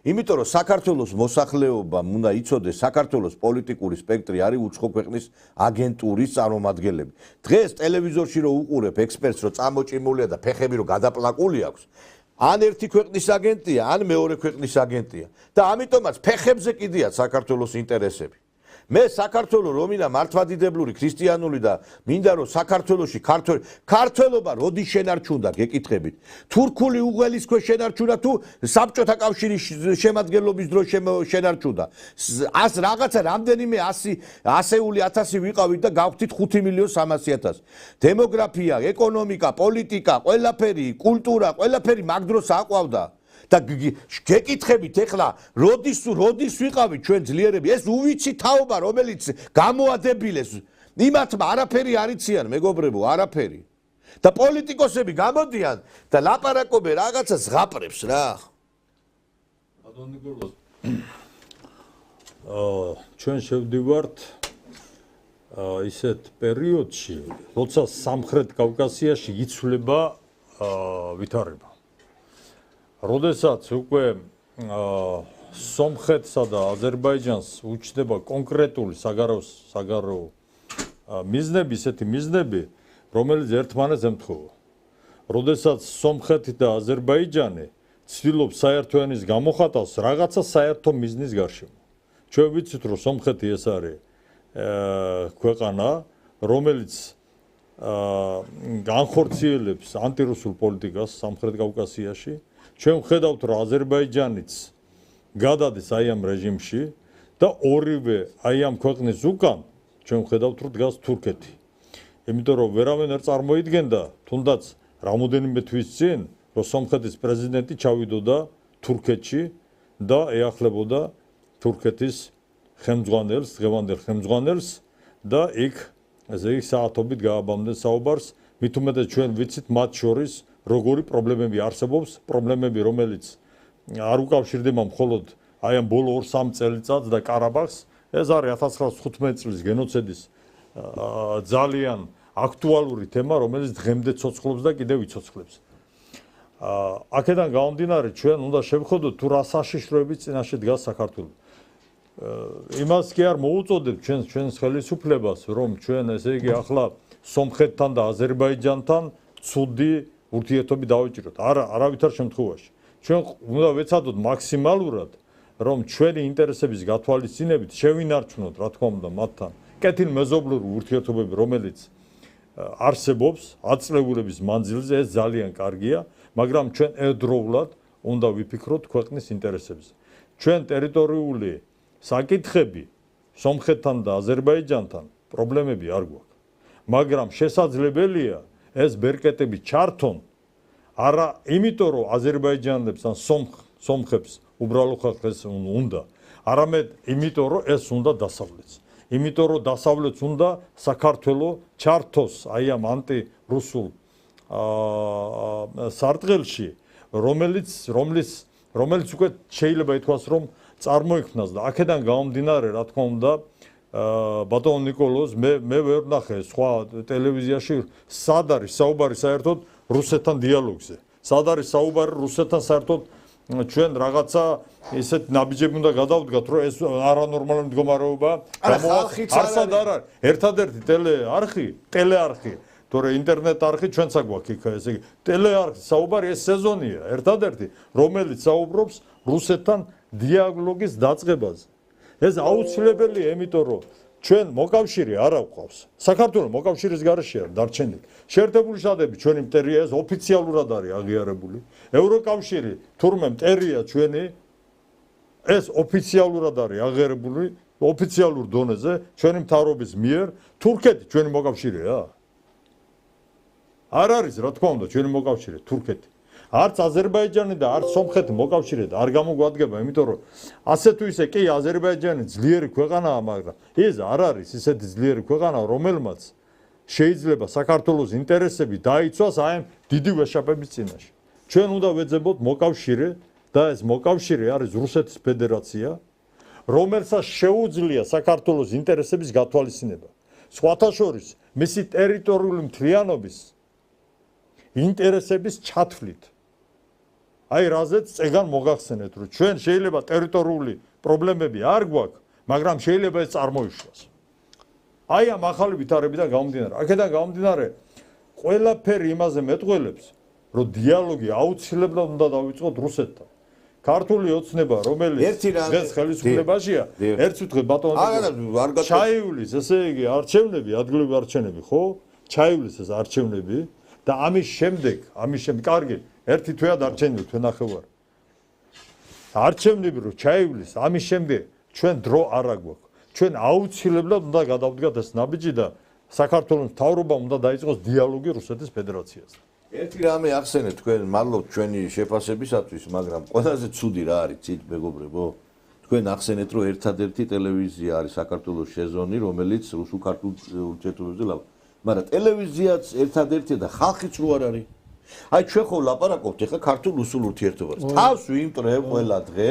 იმიტომ რომ საქართველოს მოსახლეობამ უნდა იცოდეს, საქართველოს პოლიტიკური სპექტრი არის უცხო ქვეყნის აგენტურის წარმომადგენლები. დღეს ტელევიზორში რო უყურებ ექსპერტს, რო წამოჭიმულია და ფეხები რო გადაპლაკული აქვს, ან ერთი ქვეყნის აგენტია, ან მეორე ქვეყნის აგენტია. და ამიტომაც ფეხებზე კიდიათ საქართველოს ინტერესები. მე საქართველოს რომინა მართლმადიდებლური ქრისტიანული და მინდა რომ საქართველოში ქართველობა როდის შენარჩუნდა გეკითხებით. თურქული უღელისქვეშ შენარჩუნდა თუ საბჭოთა კავშირის შემადგენლობის დროს შენარჩუნდა. ას რაღაცა რამდენიმე 100,000 ვიყავით და გავხდით 5,300,000. დემოგრაფია, ეკონომიკა, პოლიტიკა, ყველაფერი, კულტურა, ყველაფერი მაგ დროს აყვავდა. და გეკითხებით ეხლა როდის ვიყავით ჩვენ ძლიერები ეს უვიცი თაობა რომელიც გამოადებილეს იმათმა არაფერი არ იციან მეგობრებო არაფერი და პოლიტიკოსები გამოდიან და ლაპარაკობენ რაღაცა ზღაპრებს რა ჩვენ შევდივართ ისეთ პერიოდში როცა სამხრეთ კავკასიაში იცვლება ვითარება როდესაც უკვე სომხეთსა და აზერბაიჯანს უჩნდება კონკრეტული საგარეო მიზნები, ისეთი მიზნები, რომელიც ერთმანეთს ემთხვევა. როდესაც სომხეთი და აზერბაიჯანი ცდილობს საერთო ენის გამოხატავს რაღაცა საერთო მიზნის გარშემო. ჩვენ ვიცით, რომ სომხეთი ეს არის ქვეყანა, რომელიც განხორციელებს ანტირუსულ პოლიტიკას სამხრეთ კავკასიაში. ჩვენ ვხედავთ, რომ აზერბაიჯანიც გადადის აი ამ რეჟიმში და ორივე აი ამ ქვეყნის უკან ჩვენ ვხედავთ, რომ დგას თურქეთი. იმიტომ რომ ვერავინ არ წარმოიდგენდა, თუნდაც რამოდენიმე თვის წინ, რომ სომხეთის პრეზიდენტი ჩავიდოდა თურქეთში და ეახლებოდა თურქეთის ხელმძღვანელს, დღევანდელ ხელმძღვანელს და იქ ესე იგი საათობით გააბამდნენ საუბარს, მით უმეტეს ჩვენ ვიცით მათ შორის როგორი პრობლემები არსებობს, პრობლემები, რომელიც არ უკავშირდება მხოლოდ აი ამ ბოლო 2-3 წელიწადს და კარაბახს, ეს არის 1915 წლის გენოციდის ძალიან აქტუალური თემა, რომელიც დღემდე ცოცხლობს და კიდევ იცოცხლებს. აქედან გამომდინარე, ჩვენ უნდა შევხედოთ თუ რა საშიშროების წინაშე დგას საქართველო. იმას კი არ მოუწოდებ ჩვენს ხელისუფლებას, რომ ჩვენ ესე იგი ახლა სომხეთთან და აზერბაიჯანთან ცუდი ურთიერთობები დავიჭიროთ. არავითარ შემთხვევაში. ჩვენ უნდა ვეცადოთ მაქსიმალურად, რომ ჩვენი ინტერესების გათვალისწინებით შევინარჩუნოთ, რა თქმა უნდა, მათთან კეთილმეზობლური ურთიერთობები, რომელიც არსებობს აწლეულების მანძილზე, ეს ძალიან კარგია, მაგრამ ჩვენ ერთდროულად უნდა ვიფიქროთ ქვეყნის ინტერესებზე. ჩვენ ტერიტორიული საკითხები სომხეთთან და აზერბაიჯანთან პრობლემები არ გვაქვს. მაგრამ შესაძლებელია ეს ბერკეტები ჩართონ არა იმიტომ რომ აზერბაიჯანელებს ან სომხებს უბრალო ხალხს უნდა, არამედ იმიტომ რომ ეს უნდა დასავლეთს. იმიტომ რომ დასავლეთს უნდა საქართველოს ჩართოს აი ამ ანტირუსულ სარტყელში, რომელიც უკვე შეიძლება ითქვას რომ წარმოიქმნას და აქედან გამომდინარე, რა თქმა უნდა, ბატონ ნიკოლოზ, მე ვერ ვნახე სხვა ტელევიზიაში სად არის საუბარი საერთოდ რუსეთთან დიალოგზე. სად არის საუბარი რუსეთთან საერთოდ ჩვენ რაღაცა ისეთ ნაბიჯები უნდა გადავდგათ, რომ ეს არანორმალური მდგომარეობა არსად არ არის. ერთადერთი ტელეარხი, თორე ინტერნეტ არხი ჩვენც აგვაქვს იქ, ესე იგი ტელეარხი საუბარი ეს სეზონია, ერთადერთი, რომელიც საუბრობს რუსეთთან დიალოგის დაწყებაზე. ეს აუცილებელია, იმიტომ რომ ჩვენ მოკავშირე არ აღვყავს. საქართველოს მოკავშირის გარეშე არ დარჩენილი. შეერთებული შტატები ჩვენი მტერია, ეს ოფიციალურად არის აღიარებული. ევროკავშირი თურმე მტერია ჩვენი, ეს ოფიციალურად არის აღიარებული, ოფიციალურ დონეზე ჩვენი მთავრობის მიერ. თურქეთი ჩვენი მოკავშირეა? არ არის, რა თქმა უნდა, ჩვენი მოკავშირე თურქეთი. არც აზერბაიჯანი და არც სომხეთი მოკავშირე და არ გამოგვადგება, იმიტომ რომ ასე თუ ისე კი აზერბაიჯანი ძლიერი ქვეყანაა, მაგრამ ეს არ არის ისეთი ძლიერი ქვეყანა, რომელმაც შეიძლება საქართველოს ინტერესები დაიცვას აი ამ დიდი ვეშაპების წინაშე. ჩვენ უნდა ვეძებოთ მოკავშირე და ეს მოკავშირე არის რუსეთის ფედერაცია, რომელსაც შეუძლია საქართველოს ინტერესების გათვალისწინება. სხვათა შორის, მისი ტერიტორიული მთლიანობის ინტერესების ჩათვლით. აი რაზეც წეგან მოგახსენეთ, რომ ჩვენ შეიძლება ტერიტორიული პრობლემები არ გვაქვს, მაგრამ შეიძლება ეს წარმოიშვას. აი ამ ახალი ვითარებიდან გამომდინარე, აქედან გამომდინარე, ყველაფერი იმაზე მეტყველებს, რომ დიალოგი აუცილებლად უნდა დავიწყოთ რუსეთთან. ქართული ოცნება, რომელიც დღეს ხელისუფლებაშია, ერთ ვთქვი ბატონო, ჩაივლის, ესე იგი, არჩევნები, ადგილობრივი არჩევნები, ხო? ჩაივლის ეს არჩევნები და ამის შემდეგ, კარგი, ერთი თვეა დარჩენილი, თვე ნახევარი. არჩევნები რო ჩაივლის, ამის შემდეგ ჩვენ დრო არ აგვაქვს. ჩვენ აუცილებლად უნდა გადავდგათ ეს ნაბიჯი და საქართველოს მთავრობამ უნდა დაიწყოს დიალოგი რუსეთის ფედერაციასთან. ერთი რამე ახსენეთ თქვენ, მადლობთ ჩვენი შეფასებისათვის, მაგრამ ყველაზე ცუდი რა არის, ცით მეგობრებო? თქვენ ახსენეთ, რომ ერთადერთი ტელევიზია არის საქართველოს შეზონი, რომელიც რუსულ-ქართულ ურთიერთობებზე ლაპარაკობს. მაგრამ ტელევიზიაც ერთადერთია და ხალხიც რო არ არის. აი ჩვენ ხო ლაპარაკობთ ახლა ქართულ-რუსულ ურთიერთობაზე. თავს ვიმტრევ ყველა დღე,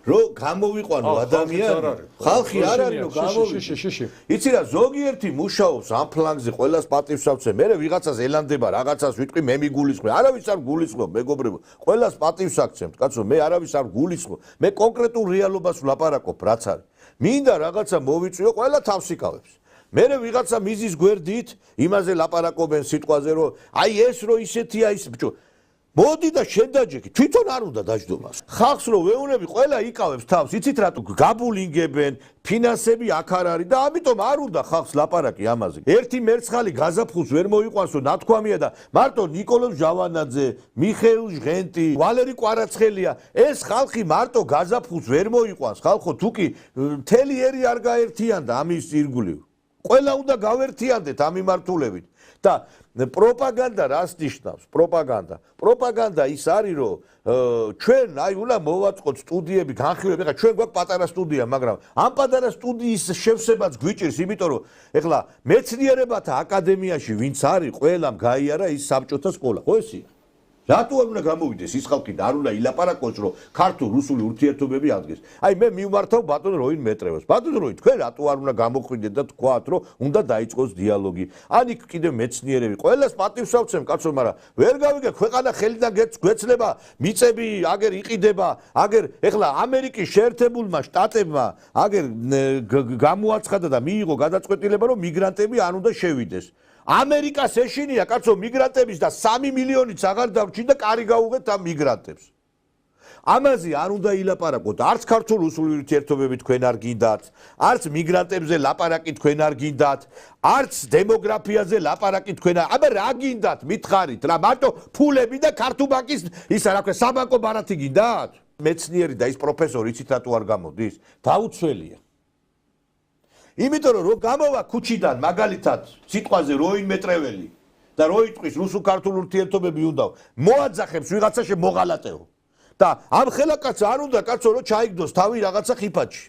რომ გამოვიყვანო ადამიანი. ხალხი არ არის რომ გამოვიყვანო. იცი რა, ზოგიერთი მუშაობს ამ ფლანგზე, ყველას პატივს ავცე. მე ვიღაცას ელანდება, რაღაცას ვიტყვი, მე მიგულისხმე. არავის არ გულისხმობ, მეგობრებო. ყველას პატივს აქცემთ, კაცო, მე არავის არ გულისხმობ. მე კონკრეტულ რეალობას ვლაპარაკობ, რაც არის. მინდა რაღაცა მოვიწვიო, ყველა თავს იკავებს. მე ვიღაცა მიზის გვერდით იმაზე ლაპარაკობენ სიტყვაზე, რომ აი ეს რო ისეთია ის ბჭო. მოდი და შედაჯექი, თვითონ არ უნდა დაждდომას. ხალხს რო ვეუნები, ყველა იკავებს თავს. იცით რატო გაბულინგებენ, ფინანსები აქ არ არის და ამიტომ არ უნდა ხალხს ლაპარაკი ამაზე. ერთი მერცხალი გაზაფხულს ვერ მოიყვანსო, ნათქვამია და მარტო ნიკოლოზ ჟავანაძე, მიხეილ ჟღენტი, ვალერი კვარაცხელია, ეს ხალხი მარტო გაზაფხულს ვერ მოიყვანს. ხალხო თუ კი მთელი ერი არ გაერთიანდა ამის ირგვლივ. ყველა უნდა გავერთიანდეთ ამ მიმართულებით და პროპაგანდა რას ნიშნავს? პროპაგანდა ის არის, რომ ჩვენ აი უნდა მოვაწყოთ სტუდიები, განხილვები, ეხლა ჩვენ გვაქვს პატარა სტუდია, მაგრამ ამ პატარა სტუდიის შევსებაც გვიჭირს, იმიტომ რომ ეხლა მეცნიერებათა აკადემიაში ვინც არის, ყველამ გაიარა ის საბჭოთა სკოლა, ხო ესია? რატო არ უნდა გამოვიდეს ის ხალხი და არ უნდა ილაპარაკოს რომ ქართულ-რუსული ურთიერთობები აღდგეს. აი მე მივმართავ ბატონ როინ მეტრევას. ბატონ როინ, თქვენ რატო არ უნდა გამოხვიდეთ და თქვათ რომ უნდა დაიწყოს დიალოგი. ან იქ კიდევ მეცნიერები ყველას პატივს ავცემ კაცო, მაგრამ ვერ გავიგე ქვეყანა ხელიდან გვეცლება, მიწები აგერ იყიდება, აგერ ეხლა ამერიკის შეერთებულმა შტატებმა აგერ გამოაცხადა და მიიღო გადაწყვეტილება რომ მიგრანტები არ უნდა შევიდეს. ამერიკას ეშინია კაცო მიგრანტების და 3 მილიონიც აღარ დარჩი და კარი გაუღეთ ამ მიგრანტებს. ამაზე არ უნდა ილაპარაკოთ, არც ქართულ-რუსული ურთიერთობები თქვენ არ გინდათ, არც მიგრანტებზე ლაპარაკი თქვენ არ გინდათ, არც დემოგრაფიაზე ლაპარაკი თქვენ არ. აბა რა გინდათ, მითხარით რა, მარტო ფულები და ქართულ ბანკის ისა რა ქვია, საბანკო ბარათი გინდათ? მეცნიერი და ის პროფესორი იცით რატო არ გამოდის? დაუცველია. იმიტომ რომ გამოვა ქუჩიდან მაგალითად სიტყვაზე როინ მეტრეველი და რო იტყვის რუსულ-ქართულ ურთიერთობები უნდა მოაძახებს ვიღაცა შემოღალატეო და ამ ხელაკაცს არ უნდა კაცო რომ ჩაიგდოს თავი რაღაცა ხიფათში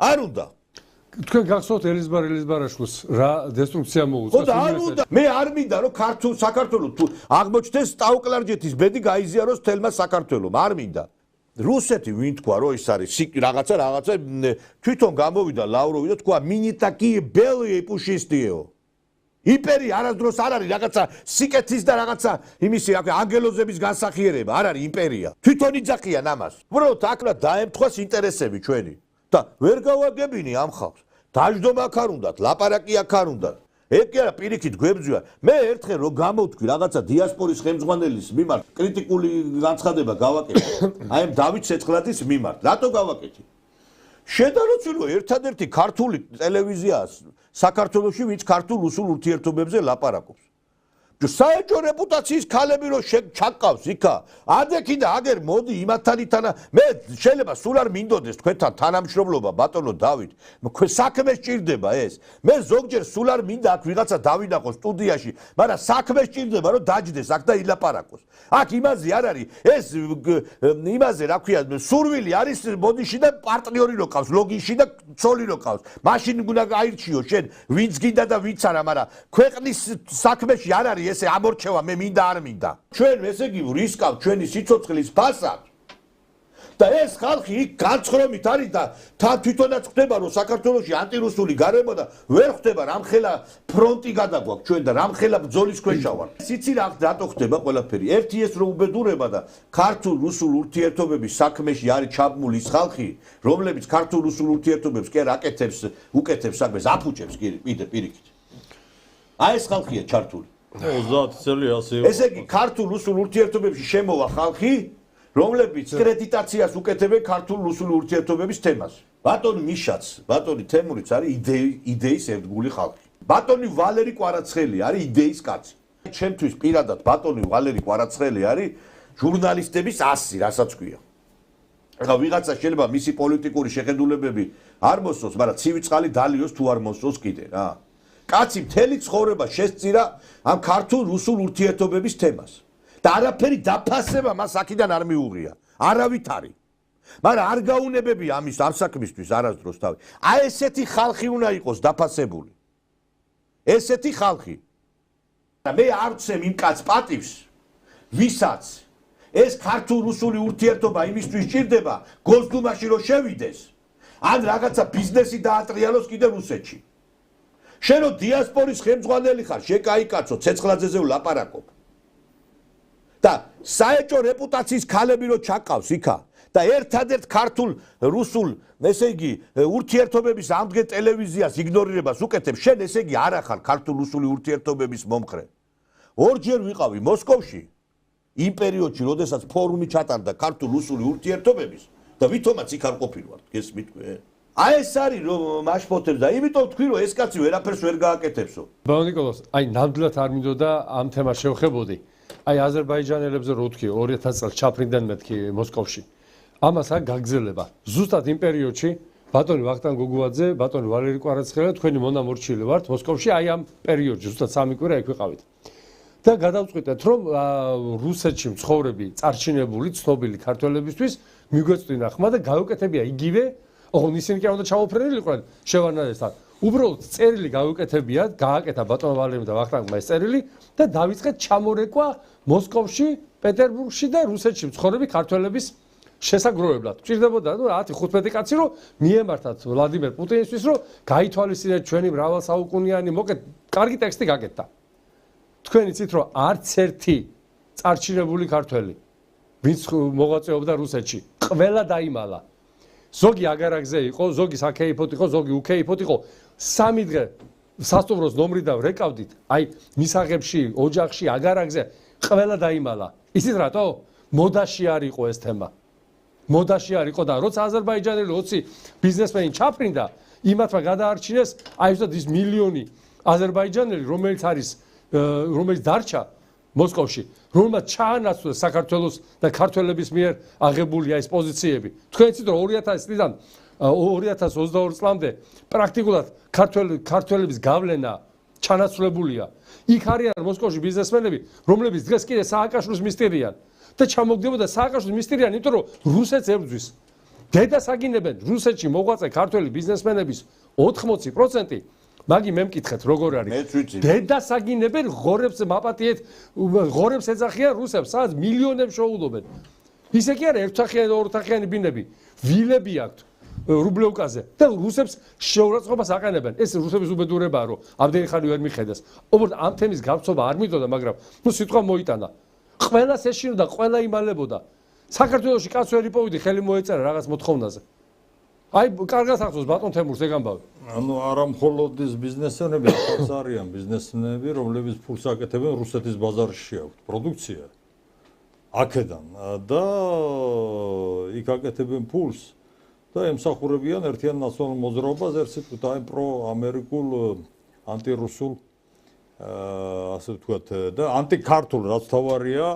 არ უნდა თქვენ გახსოვთ ელიზბარაშვილს რა დესტრუქცია მოუწევს ხო და არ უნდა მე არ მინდა რომ ქართულ საქართველოს თუ აღმოჩნდეს სტაუკლარჯეთის ბედი გაიზიაროს თელმა საქართველოს არ მინდა რუსეთი ვინ თქვა რომ ის არის რაღაცა თვითონ გამოვიდა ლავროვი და თქვა მინიტაკი ბელიე პუშისტიეო იმპერია არასდროს არ არის რაღაცა სიკეთის და რაღაცა იმისი ანგელოზების განსახიერება არ არის იმპერია თვითონ იძახიან ამას უბრალოდ აქ დაემთხვას ინტერესები ჩვენი და ვერ გავაგებინი ამ ხალხს დაждდომა აქ არ უნდათ ლაპარაკი აქ არ უნდათ ეგ კი არა პირიქით გვებძვია მე ერთხელ რომ გამოვთქვი რაღაცა დიასპორის ხელმძღვანელის მიმართ კრიტიკული განცხადება გავაკეთე აი ამ დავით ცეცხლაძის მიმართ რატო გავაკეთე შედაროც რომ ერთადერთი ქართული ტელევიზია საქართველოში ვინც ქართულ-რუსულ ურთიერთობებზე ლაპარაკობს საეჭვო რეპუტაციის ქალები რომ ჩაკავს იქა ადექი და აგერ მოდი იმათთან ითანა მე შეიძლება სულ არ მინდოდეს თქვენთან თანამშრომლობა ბატონო დავით საქმე სჭირდება ეს მე ზოგჯერ სულ არ მინდა აქ ვიღაცა დავინახოს სტუდიაში მაგრამ საქმე სჭირდება რომ დაჯდეს აქ და ილაპარაკოს აქ იმაზე არ არის ეს იმაზე რა ქვია სურვილი არის ბოდიში და პარტნიორი რო ყავს ლოგინში და ცოლი რო ყავს მაშინ უნდა გაირჩიო შენ ვინც გინდა და ვინც არა მაგრამ ქვეყნის საქმეში არ არის ესე ამორჩევა მე მინდა არ მინდა ჩვენ ესე იგი რისკავთ ჩვენი სიცოცხლის ფასად და ეს ხალხი იქ განცხრომით არის და თან თვითონაც ხდება რომ საქართველოში ანტირუსული გარემო და ვერ ხდება რამხელა ფრონტი გადაგვაქვს ჩვენ და რამხელა ბრძოლის ქვეშა ვარ სიცი რატო ხდება ყველაფერი ერთი ეს რომ უბედურება და ქართულ-რუსულ ურთიერთობების საქმეში არის ჩაბმული ის ხალხი რომლებიც ქართულ-რუსულ ურთიერთობებს კი არ აკეთებს უკეთებს საქმეს აფუჭებს კიდე პირიქით აი ეს ხალხია ჩართული 30 წელი ასე ესე იგი ქართულ-რუსულ ურთიერთობებში შემოვა ხალხი რომლებიც კრედიტაციას უკეთებენ ქართულ-რუსული ურთიერთობების თემას. ბატონი მიშაც, ბატონი თემურიც არის იდეის ერთგული ხალხი. ბატონი ვალერი კვარაცხელი არის იდეის კაცი. ჩემთვის პირადად ბატონი ვალერი კვარაცხელი არის ჟურნალისტების ასი, რასაც ქვია. ახლა ვიღაცა შეიძლება მისი პოლიტიკური შეხედულებები არ მოსწოს, მაგრამ ცივი წყალი დალიოს თუ არ მოსწოს კიდე რა. კაცი მთელი ცხოვრება შესწირა ამ ქართულ-რუსულ ურთიერთობების თემას. და არაფერი დაფასება მას აქედან არ მიუღია. არავით არის. მაგრამ არ გაუნებებია ამის ამ საქმისთვის არასდროს თავი. აი ესეთი ხალხი უნდა იყოს დაფასებული. ესეთი ხალხი. და მე არ ვცემ იმ კაც პატივს, ვისაც ეს ქართულ-რუსული ურთიერთობა იმისთვის სჭირდება, გოსდუმაში რომ შევიდეს, ან რაღაცა ბიზნესი დაატრიალოს კიდე რუსეთში. შენ რო დიასპორის ხელმძღვანელი ხარ, შეკაიკაცო, ცეცხლაძეზე ვლაპარაკობ. და საეჭვო რეპუტაციის ქალები რო ჩაყავს იქა და ერთადერთ ქართულ-რუსულ, ესე იგი, ურთიერთობების ამდღე ტელევიზიას იგნორირებას უკეთებს, შენ ესე იგი არ ახარ ქართულ-რუსული ურთიერთობების მომხრე. ორჯერ ვიყავი მოსკოვში, იმ პერიოდში, როდესაც ფორუმი ჩატარდა ქართულ-რუსული ურთიერთობების და ვითომაც იქ არ ყოფილვარ, გესმით თქვენ? აი ეს არის რომ მაშფოთებს და იმიტომ თქვი რომ ეს კაცი ვერაფერს ვერ გააკეთებსო. ბატონ ნიკოლოზ, აი ნამდვილად არ მინდოდა ამ თემას შევხებოდი. აი აზერბაიჯანელებზე რო თქვი 2000 წელს ჩაფრინდნენ მეთქი მოსკოვში. ამას არ გაგზელება. ზუსტად იმ პერიოდში ბატონი ვახტანგ გოგუაძე, ბატონი ვალერი კვარაცხელი თქვენი მონამორჩილი ვართ მოსკოვში აი ამ პერიოდში ზუსტად 3 კვირა იქ ვიყავით. და გადავწყვიტეთ რომ რუსეთში მცხოვრები წარჩინებული ცნობილი ქართველებისთვის მიგვეწვინა ხმა და გავუკეთებია იგივე ოღონდ ისინი კი არ უნდა ჩამოფრენილიყვნენ შევარნაძესთან. უბრალოდ წერილი გავუკეთებიათ, გააკეთა ბატონ ვალერიმ და ვახტანგმა ეს წერილი და დავიწყეთ ჩამორეკვა მოსკოვში პეტერბურგში და რუსეთში მცხოვრები ქართველების შესაგროვებლად. ჭირდებოდა 10-15 კაცი რომ მიემართათ ვლადიმერ პუტინისთვის რომ გაითვალისწინეთ ჩვენი მრავალსაუკუნიანი მოკეთ კარგი ტექსტი გაკეთდა. თქვენ იცით რომ არც ერთი წარჩინებული ქართველი ვინც მოღვაწეობდა რუსეთში ყველა დაიმალა. ზოგი აგარაგზე იყო, ზოგი საქეიფოთ იყო, ზოგი უკეიფოთ იყო. 3 დღე სასტუმროს ნომრიდან რეკავდით, აი მისაღებში, ოჯახში, აგარაგზე ყველა დაიმალა. იცით რატო? მოდაში არ იყო ეს თემა. მოდაში არ იყო და როცა აზერბაიჯანელი 20 ბიზნესმენი ჩაფრინდა, იმათმა გადაარჩინეს აი ზუსტად ის მილიონი აზერბაიჯანელი, რომელიც დარჩა მოსკოვში, რომელმაც ჩაანაცვლეს საქართველოს და ქართველების მიერ აღებული ეს პოზიციები. თქვენ იცით რომ 2000 წლიდან 2022 წლამდე პრაქტიკულად ქართველების გავლენა ჩანაცვლებულია. იქ არიან მოსკოვში ბიზნესმენები, რომლებიც დღეს კიდე სააკაშვილის მისტერიან და ჩამოგდებოდა სააკაშვილის მისტერიან, იმიტომ რომ რუსეთს ებრძვის. დედას აგინებენ რუსეთში მოღვაწე ქართველი ბიზნესმენების 80%. მაგი მე მკითხეთ როგორ არის? დედას აგინებენ ღორებს მაპატიეთ, ღორებს ეძახიან რუსებს, სადაც მილიონებს შეულობენ. ისე კი არა ერთთახიანი და ორთახიანი ბინები, ვილები აქვთ რუბლევკაზე და რუსებს შეურაცხყოფას აყენებენ. ეს რუსების უბედურებაა, რომ ამდენი ხანი ვერ მიხედას. უბრალოდ ამ თემის გავცობა არ მიდოდა, მაგრამ სიტყვა მოიტანა. ყველას ეშინოდა, ყველა იმალებოდა. საქართველოში კაც ვერ იპოვიდი, ხელი მოეწერა რაღაც მოთხოვნაზე. აი, კარგად ახსოვს ბატონ თემურს ეგ ამბავი. ანუ არა მხოლოდ ის ბიზნესმენები, არც არიან ბიზნესმენები, რომლებიც ფულს აკეთებენ რუსეთის ბაზარში აქვთ პროდუქცია. აქედან და იქ აკეთებენ ფულს და ემსახურებიან ერთიან ნაციონალურ მოძრაობას, ერთ სიტყვით აი პრო-ამერიკულ, ანტირუსულ ასე ვთქვათ და ანტიქართულ რაც თავარია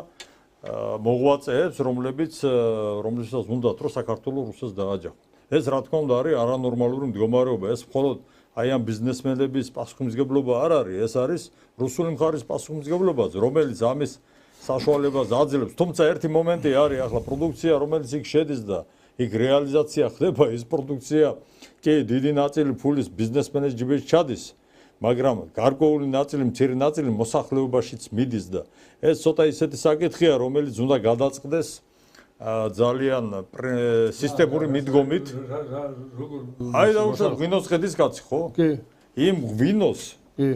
მოღვაწეებს, რომლებსაც უნდათ რომ საქართველოს რუსეთს დააჯახონ. ეს რა თქმა უნდა არის არანორმალური მდგომარეობა. ეს მხოლოდ აი ამ ბიზნესმენების პასუხისმგებლობა არ არის, ეს არის რუსული მხარის პასუხისმგებლობაზე, რომელიც ამის საშუალებას აძლევს. თუმცა ერთი მომენტი არის ახლა პროდუქცია, რომელიც იქ შედის და იქ რეალიზაცია ხდება, ეს პროდუქცია კი დიდი ნაწილი ფულის ბიზნესმენის ჯიბეში ჩადის, მაგრამ გარკვეული ნაწილი, მცირე ნაწილი მოსახლეობაშიც მიდის და ეს ცოტა ისეთი საკითხია, რომელიც უნდა გადაწყდეს ძალიან სისტემური მიდგომით. აი დაუშვათ ღვინოს ხედის კაცი, ხო? კი. იმ ღვინოს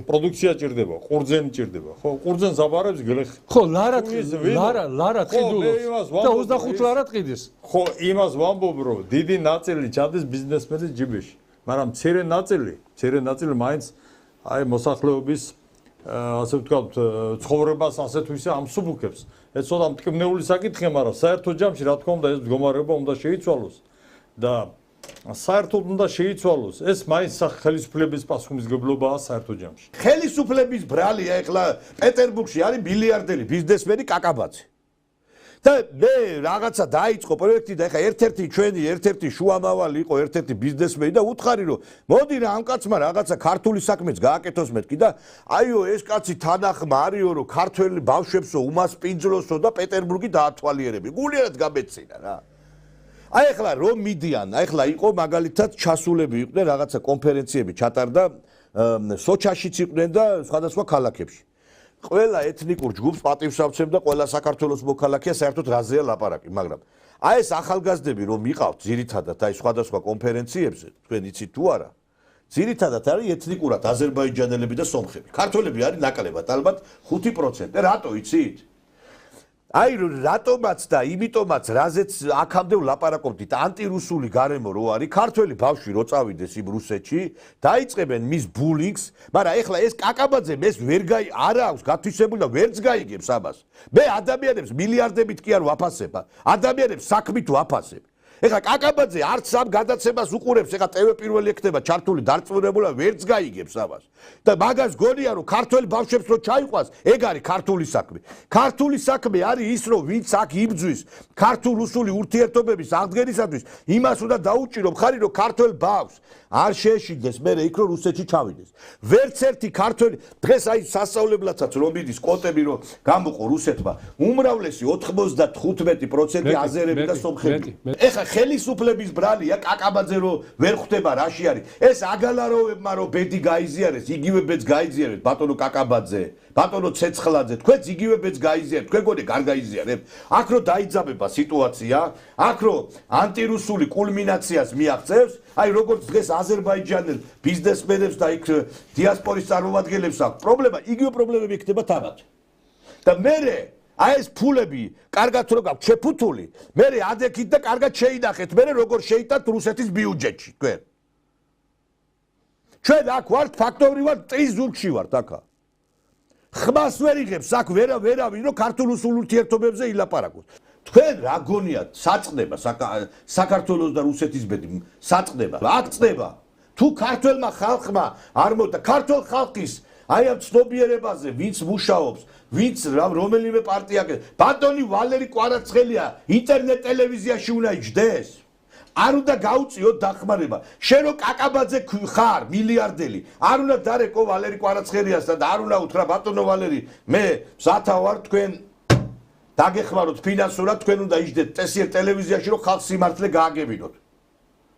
პროდუქცია ჭირდება, ყურძენი ჭირდება, ხო? ყურძენს აბარებს გლეხი. ხო, ლარა ტყიდულობს და 25 ლარა ტყიდის. ხო, იმას ვამბობ, რომ დიდი ნაწილი ჩადის ბიზნესმენის ჯიბეში, მაგრამ მცირე ნაწილი მაინც აი მოსახლეობის ასე ვთქვათ, ცხოვრებას ასე თუ ისე ამსუბუქებს. ეს ცოტა მტკივნეული საკითხია, მაგრამ საერთო ჯამში რა თქმა უნდა ეს მდგომარეობა უნდა შეიცვალოს და საერთოდ უნდა შეიცვალოს. ეს მაინც ხელისუფლების პასუხისმგებლობაა საერთო ჯამში. ხელისუფლების ბრალია ეხლა პეტერბურგში არის მილიარდელი ბიზნესმენი კაკაბაძე. და მე რაღაცა დაიწყო პროექტი და ეხლა ერთ-ერთი შუამავალი იყო ერთ-ერთი ბიზნესმენი და უთხარი რომ მოდი რა ამ კაცმა რაღაცა ქართული საქმეც გააკეთოს მეთქი და აიო ეს კაცი თანახმა არისო რომ ქართველი ბავშვებსო უმასპინძლოსო და პეტერბურგი დაათვალიერები. გულიერად გამეცინა რა. აი ეხლა რომ მიდიან, აი ეხლა იყო მაგალითად ჩასულები იყვნენ რაღაცა კონფერენციები ჩატარდა სოჩაშიც იყვნენ და სხვადასხვა ქალაქებში. ყველა ეთნიკურ ჯგუფს პატივსაცემ და ყველა საქართველოს მოქალაქეა საერთოდ რაზეა ლაპარაკი, მაგრამ აი ეს ახალგაზრდები რომ მიყავთ ძირითადად აი სხვადასხვა კონფერენციებზე, თქვენ იცით თუ არა? ძირითადად არის ეთნიკურად აზერბაიჯანელები და სომხები. ქართველები არის ნაკლებად, ალბათ 5%. რატო იცით? აი რატომაც და იმიტომაც რაზეც აქამდე ვლაპარაკობდით ანტირუსული გარემო რო არის ქართველი ბავშვი რო წავიდეს იმ რუსეთში დაიწყებენ მის ბულინგს მაგრამ ეხლა ეს კაკაბაძე ეს არ აქვს გათვისებული და ვერც გაიგებს ამას მე ადამიანებს მილიარდებით კი არ ვაფასებ ადამიანებს საქმით ვაფასებ ეხლა კაკაბაძე არც ამ გადაცემას უყურებს ეხლა TV პირველი ექნება ჩართული დარწმუნებულა ვერც გაიგებს ამას და მაგას გონია რომ ქართველი ბავშვებს რო ჩაიყვანს ეგ არის ქართული საქმე ქართული საქმე არის ის რომ ვინც აქ იბძვის ქართულ-რუსული ურთიერთობების აღდგენისათვის იმას უნდა დაუჭირო მხარი რომ ქართველ ბავშვს არ შეეშინდეს მე იქ რომ რუსეთში ჩავიდეს ვერც ერთი ქართველი დღეს აი სასწავლებელსაც რომ მიდის კოტები რომ გამოყო რუსეთმა უმრავლესი 95% აზერები და სომხები ეხლა ხელისუფლების ბრალია კაკაბაძე რო ვერ ხვდება რაში არის. ეს აგალაროვებმა რო ბედი გაიზიარეს, იგივე ბედს გაიზიარეთ ბატონო კაკაბაძე, ბატონო ცეცხლაძე, თქვენც იგივე ბედს გაიზიარეთ, თქვენ გონი გარ გაიზიარებთ. აქ რო დაიძაბება სიტუაცია, აქ რო ანტირუსული კულმინაციას მიაღწევს, აი როგორც დღეს აზერბაიჯანელ ბიზნესმენებს და იქ დიასპორის წარმომადგენლებს აქვს პრობლემა, იგივე პრობლემები იქნება თამათ. და მერე აი ეს ფულები კარგად რო გაქვთ შეფუთული, მერე ადექით და კარგად შეინახეთ, მერე როგორ შეიტანთ რუსეთის ბიუჯეტში, თქვენ. ჩვენ აქ ვართ ფაქტობრივად ტრის ზურგში ვართ აქა. ხმას ვერ იღებს აქ ვერავინ რომ ქართულ-რუსულ ურთიერთობებზე ილაპარაკოს. თქვენ რა გონიათ საწყდება საქართველოს და რუსეთის ბედი საწყდება აქ წდება თუ ქართველმა ხალხმა არ მოდა ქართულ ხალხის აი ამ ცნობიერებაზე ვინც მუშაობს ვინც რომელიმე პარტია ბატონი ვალერი კვარაცხელია ინტერნეტ ტელევიზიაში უნდა იჯდეს არ უნდა გაუწიოთ დახმარება შენ რო კაკაბაძე ხარ მილიარდელი არ უნდა დარეკო ვალერი კვარაცხელიასთან და არ უნდა უთხრა ბატონო ვალერი მე მზათა ვარ თქვენ დაგეხმაროთ ფინანსურად თქვენ უნდა იჯდეთ ტესიერ ტელევიზიაში რომ ხალხს სიმართლე გააგებინოთ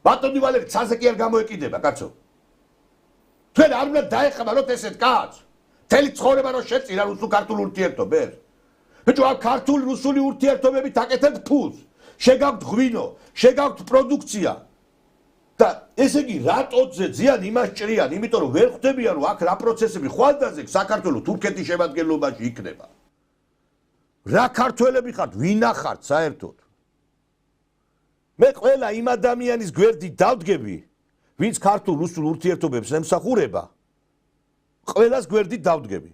ბატონი ვალერი ცაზე კი არ გამოეკიდება კაცო თქვენ არ უნდა დაეხმაროთ ესეთ კაცს მთელი ცხოვრება რომ შეწირა რუსულ-ქართულ ურთიერთობებს ბიჭო აქ ქართულ-რუსული ურთიერთობები დაკეთებთ ფულს შეგაქვთ ღვინო შეგაქვთ პროდუქცია და ესე იგი რატოზე ძიან იმას ჭრიან იმიტომ რომ ვერ ხვდებიან რომ აქ რა პროცესები ხვალდაზე საქართველოს თურქეთის შემადგენლობაში იქნება რა ქართველები ხართ ვინა ხართ საერთოდ მე ყველა იმ ადამიანის გვერდით დავდგები ვინც ქართულ-რუსულ ურთიერთობებს ემსახურება ყველას გვერდით დავდგები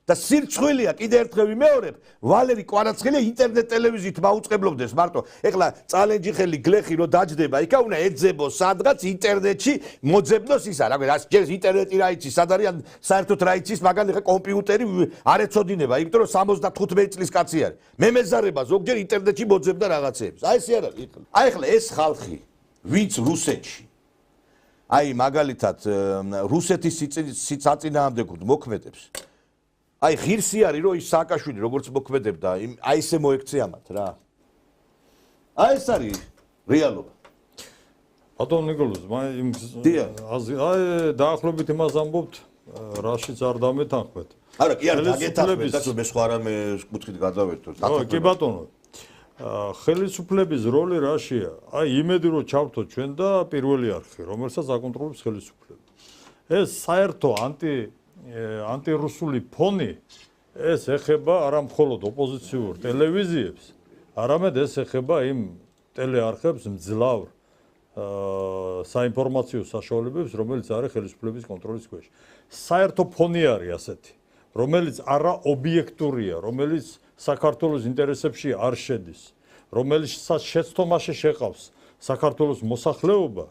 და სირცხვილია კიდე ერთხელ ვიმეორებ ვალერი კვარაცხელია ინტერნეტ ტელევიზიით მაუწყებლობდეს მარტო ეხლა წალენჯიხელი გლეხი რო დაჯდება იქა უნდა ეძებოს სადღაც ინტერნეტში მოძებნოს ისა რა გერ ჯერს ინტერნეტი რა იცის სად არიან საერთოდ რა იცის მაგალითად ეხლა კომპიუტერი არ ეცოდინება იმიტომ რომ 75 წლის კაცი არის მე მეზარება ზოგჯერ ინტერნეტში მოძებნა რაღაცეებს აი ესე არ არის აი ეხლა ეს ხალხი ვინც რუსეთში აი მაგალითად რუსეთის საწინააღმდეგოდ მოქმედებს აი ღირსი არის რომ ის სააკაშვილი როგორც მოქმედებდა აი ესე მოექცეამათ რა აი ეს არის რეალობა ბატონ ნიკოლოზ აი დაახლოებით იმას ამბობთ რაშიც არ დამეთანხმეთ არა კი არ დაგეთანხმეთ და მე სხვა რამე კუთხით გადავერთო კი ბატონო ხელისუფლების როლი რაშია აი იმედი რომ ჩავთო ჩვენ და პირველი არხი რომელსაც აკონტროლებს ხელისუფლება ეს საერთო ანტირუსული ფონი ეს ეხება არა მხოლოდ ოპოზიციურ ტელევიზიებს, არამედ ეს ეხება იმ ტელეარხებს მძლავრ საინფორმაციო საშუალებებს, რომელიც არის ხელისუფლების კონტროლის ქვეშ. საერთო ფონი არის ასეთი, რომელიც არა ობიექტურია, რომელიც საქართველოს ინტერესებში არ შედის, რომელიც შეცდომაში შეყავს საქართველოს მოსახლეობა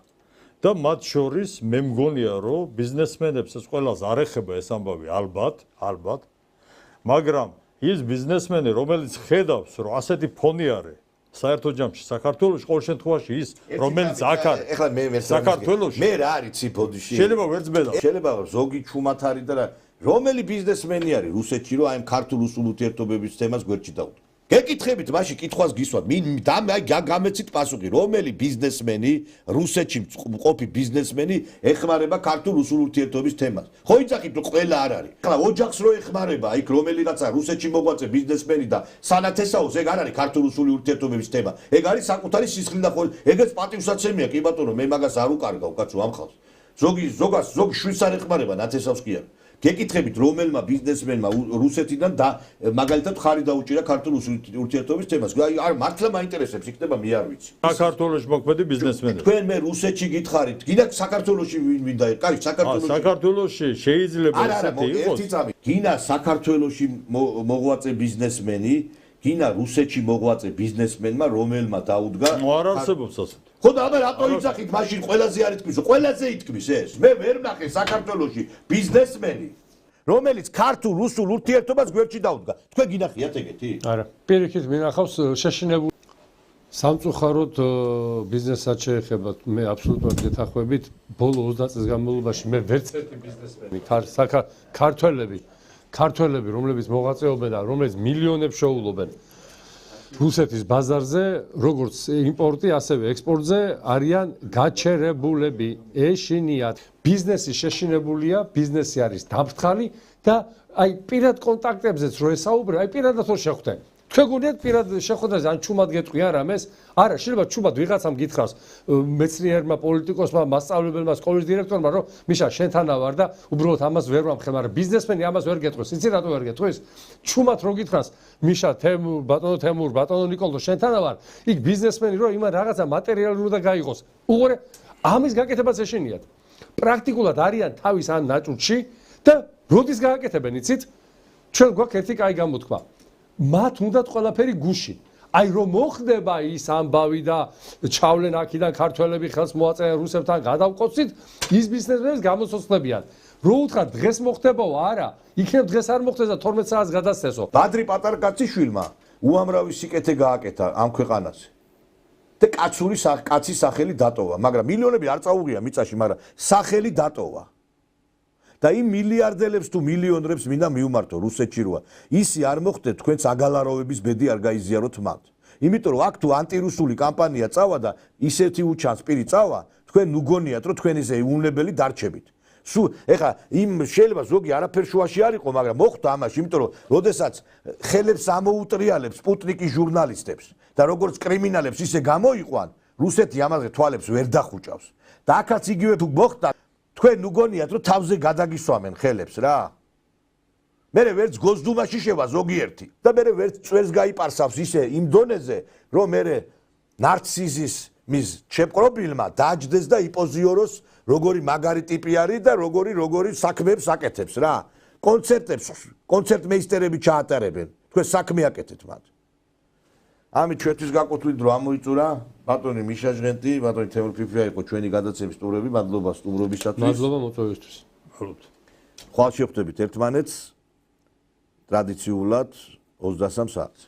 და მათ შორის მე მგონია რომ ბიზნესმენებს ეს ყველას არ ეხება ეს ამბავი ალბათ მაგრამ ის ბიზნესმენი რომელიც ხედავს რომ ასეთი ფონი არის საერთო ჯამში საქართველოს ყოველ შემთხვევაში ის რომელიც აქ არის ეხლა მე საქართველოში მე რა არის ციფოდიში შეიძლება ვერც ბედა შეიძლება ზოგი ჩუმათ არის და რომელი ბიზნესმენი არის რუსეთში რომ აი ქართულ-რუსულ ურთიერთობების თემას გვერდში დაუდგა გეკითხებით მაშინ კითხვას გისვათ აი გამეცით პასუხი რომელი ბიზნესმენი რუსეთში მყოფი ბიზნესმენი ეხმარება ქართულ-რუსულ ურთიერთობის თემას ხო იცახით რომ ყველა არ არის ახლა ოჯახს რო ეხმარება იქ რომელიღაცა რუსეთში მოღვაწე ბიზნესმენი და სანათესაოს ეგ არ არის ქართულ-რუსული ურთიერთობების თემა ეგ არის საკუთარი სისხლი და ხოლმე ეგეც პატივსაცემია კი ბატონო მე მაგას არ უკარგავ კაცო ამ ხალხს ზოგს შვილს არ ეხმარება ნათესავს კი არა გეკითხებით რომელმა ბიზნესმენმა რუსეთიდან და მაგალითად ხარი დაუჭირა ქართულ-რუსულ ურთიერთობის თემას. აი არ მართლა მაინტერესებს იქნება მე არ ვიცი. საქართველოში მოქმედი ბიზნესმენები. თქვენ მე რუსეთში გითხარით, გინდა საქართველოში მინდა კარი საქართველოში შეიძლება ესეთი იყოს. ერთი წამი. გინდა საქართველოში მოღვაწე ბიზნესმენი, გინდა რუსეთში მოღვაწე ბიზნესმენმა რომელმა დაუდგა არ არსებობს ასეთი. ხო და აბა რატო იცახით მაშინ ყველაზე არ ითქმის ყველაზე ითქმის ეს მე ვერ ნახე საქართველოში ბიზნესმენი რომელიც ქართულ-რუსულ ურთიერთობას გვერდში დაუდგა თქვენ გინახიათ ეგეთი არა პირიქით მინახავს შეშინებული სამწუხაროდ ბიზნესაც შეეხება მე აბსოლუტურად გეთანხმებით ბოლო 30 წლის განმავლობაში მე ვერც ერთი ბიზნესმენი ქართველები რომლებიც მოღვაწეობენ და რომლებიც მილიონებს შეულობენ რუსეთის ბაზარზე, როგორც იმპორტი, ასევე ექსპორტზე არიან გაჩერებულები, ეშინიათ. ბიზნესი შეშინებულია, ბიზნესი არის დამფრთხალი და აი პირად კონტაქტებზეც რო ესაუბრე, აი პირადად რო შეხვდე. თქვენ გუნდეთ პირად შეხვდეთ ან ჩუმად გეტყვი არ ამეს? არა, შეიძლება ჩუმად ვიღაცამ გითხრას მეცნიერმა, პოლიტიკოსმა, მასწავლებელმა, სკოლის დირექტორმა, რომ მიშა შენთანა ვარ და უბრალოდ ამას ვერ ვამხელ, მაგრამ ბიზნესმენი ამას ვერ გეტყვის. იცი რატო ვერ გეტყვის? ჩუმად რო გითხრას, მიშა თემურ, ბატონო ნიკოლო, შენთანა ვარ, იქ ბიზნესმენი რომ იმან რაღაცა მატერიალური და გაიღოს. უყურე, ამის გაკეთებას ეშინიათ. პრაქტიკულად არიან თავის ან ნაჭუჭში და როდის გააკეთებენ, იცით? ჩვენ გვაქვს ერთი კაი გამოთქმა. მათ უნდათ ყველაფერი გუში. აი რომ მოხდება ის ამბავი და ჩავლენ აქედან ქართველები ხელს მოაწერენ რუსებთან გადავყოცით, ის ბიზნესმენებს გამოსოცნებიან. რო უთხრა დღეს მოხდებაო, არა, იქნებ დღეს არ მოხდეს და 12 საათს გადასცესო. ბადრი პატარა კაციშვილმა უამრავი სიკეთე გააკეთა ამ ქვეყანაზე. და კაცის სახელი დატოვა, მაგრამ მილიონები არ წაუღია მიწაში, მაგრამ სახელი დატოვა. და იმ მილიარდელებს თუ მილიონერებს მინდა მიუმართო რუსეთში როა. ისი არ მოხდეთ, თქვენც აგალაროვების ბედი არ გაიზიაროთ მათ. იმიტომ რომ აქ თუ ანტირუსული კამპანია წავა და ისეთი უჩანს პირი წავა, თქვენ ნუგონიათ რომ თქვენ ესე უნებელი დარჩებით. სულ ეხა იმ შეიძლება ზოგი არაფერ შუაში არ იყო, მაგრამ მოხდა ამაში, იმიტომ რომ როდესაც ხელებს ამოუტრიალებს სპუტნიკის ჟურნალისტებს და როგორც კრიმინალებს ისე გამოიყვან, რუსეთი ამაზე თვალებს ვერ დახუჭავს. და აქაც იგივე თუ მოხდა, თქვენ ნუგონიათ რომ თავზე გადაგისვამენ ხელებს რა. მერე ვერც გოსდუმაში შევა ზოგიერთი და მერე ვერც წვერს გაიპარსავს ისე იმ დონეზე, რომ მერე ნარციზის მის ჩეპყრობილმა დაჯდეს და იპოზიოროს როგორი მაგარი ტიპი არის და როგორი საქმეებს აკეთებს რა. კონცერტმეისტერები ჩაატარებენ. თქვენ საქმე აკეთეთ მათ. ამით ჩვენთვის გაკვეთილი დრო ამოიწურა. ბატონი მიშა ჟღენტი, ბატონი თემურ ფიფია იყო ჩვენი გადაცემის სტუმრები. მადლობა სტუმრობისათვის. მადლობა მოწვევისთვის. ხვალ შევხვდებით ერთმანეთს ტრადიციულად 23 საათს.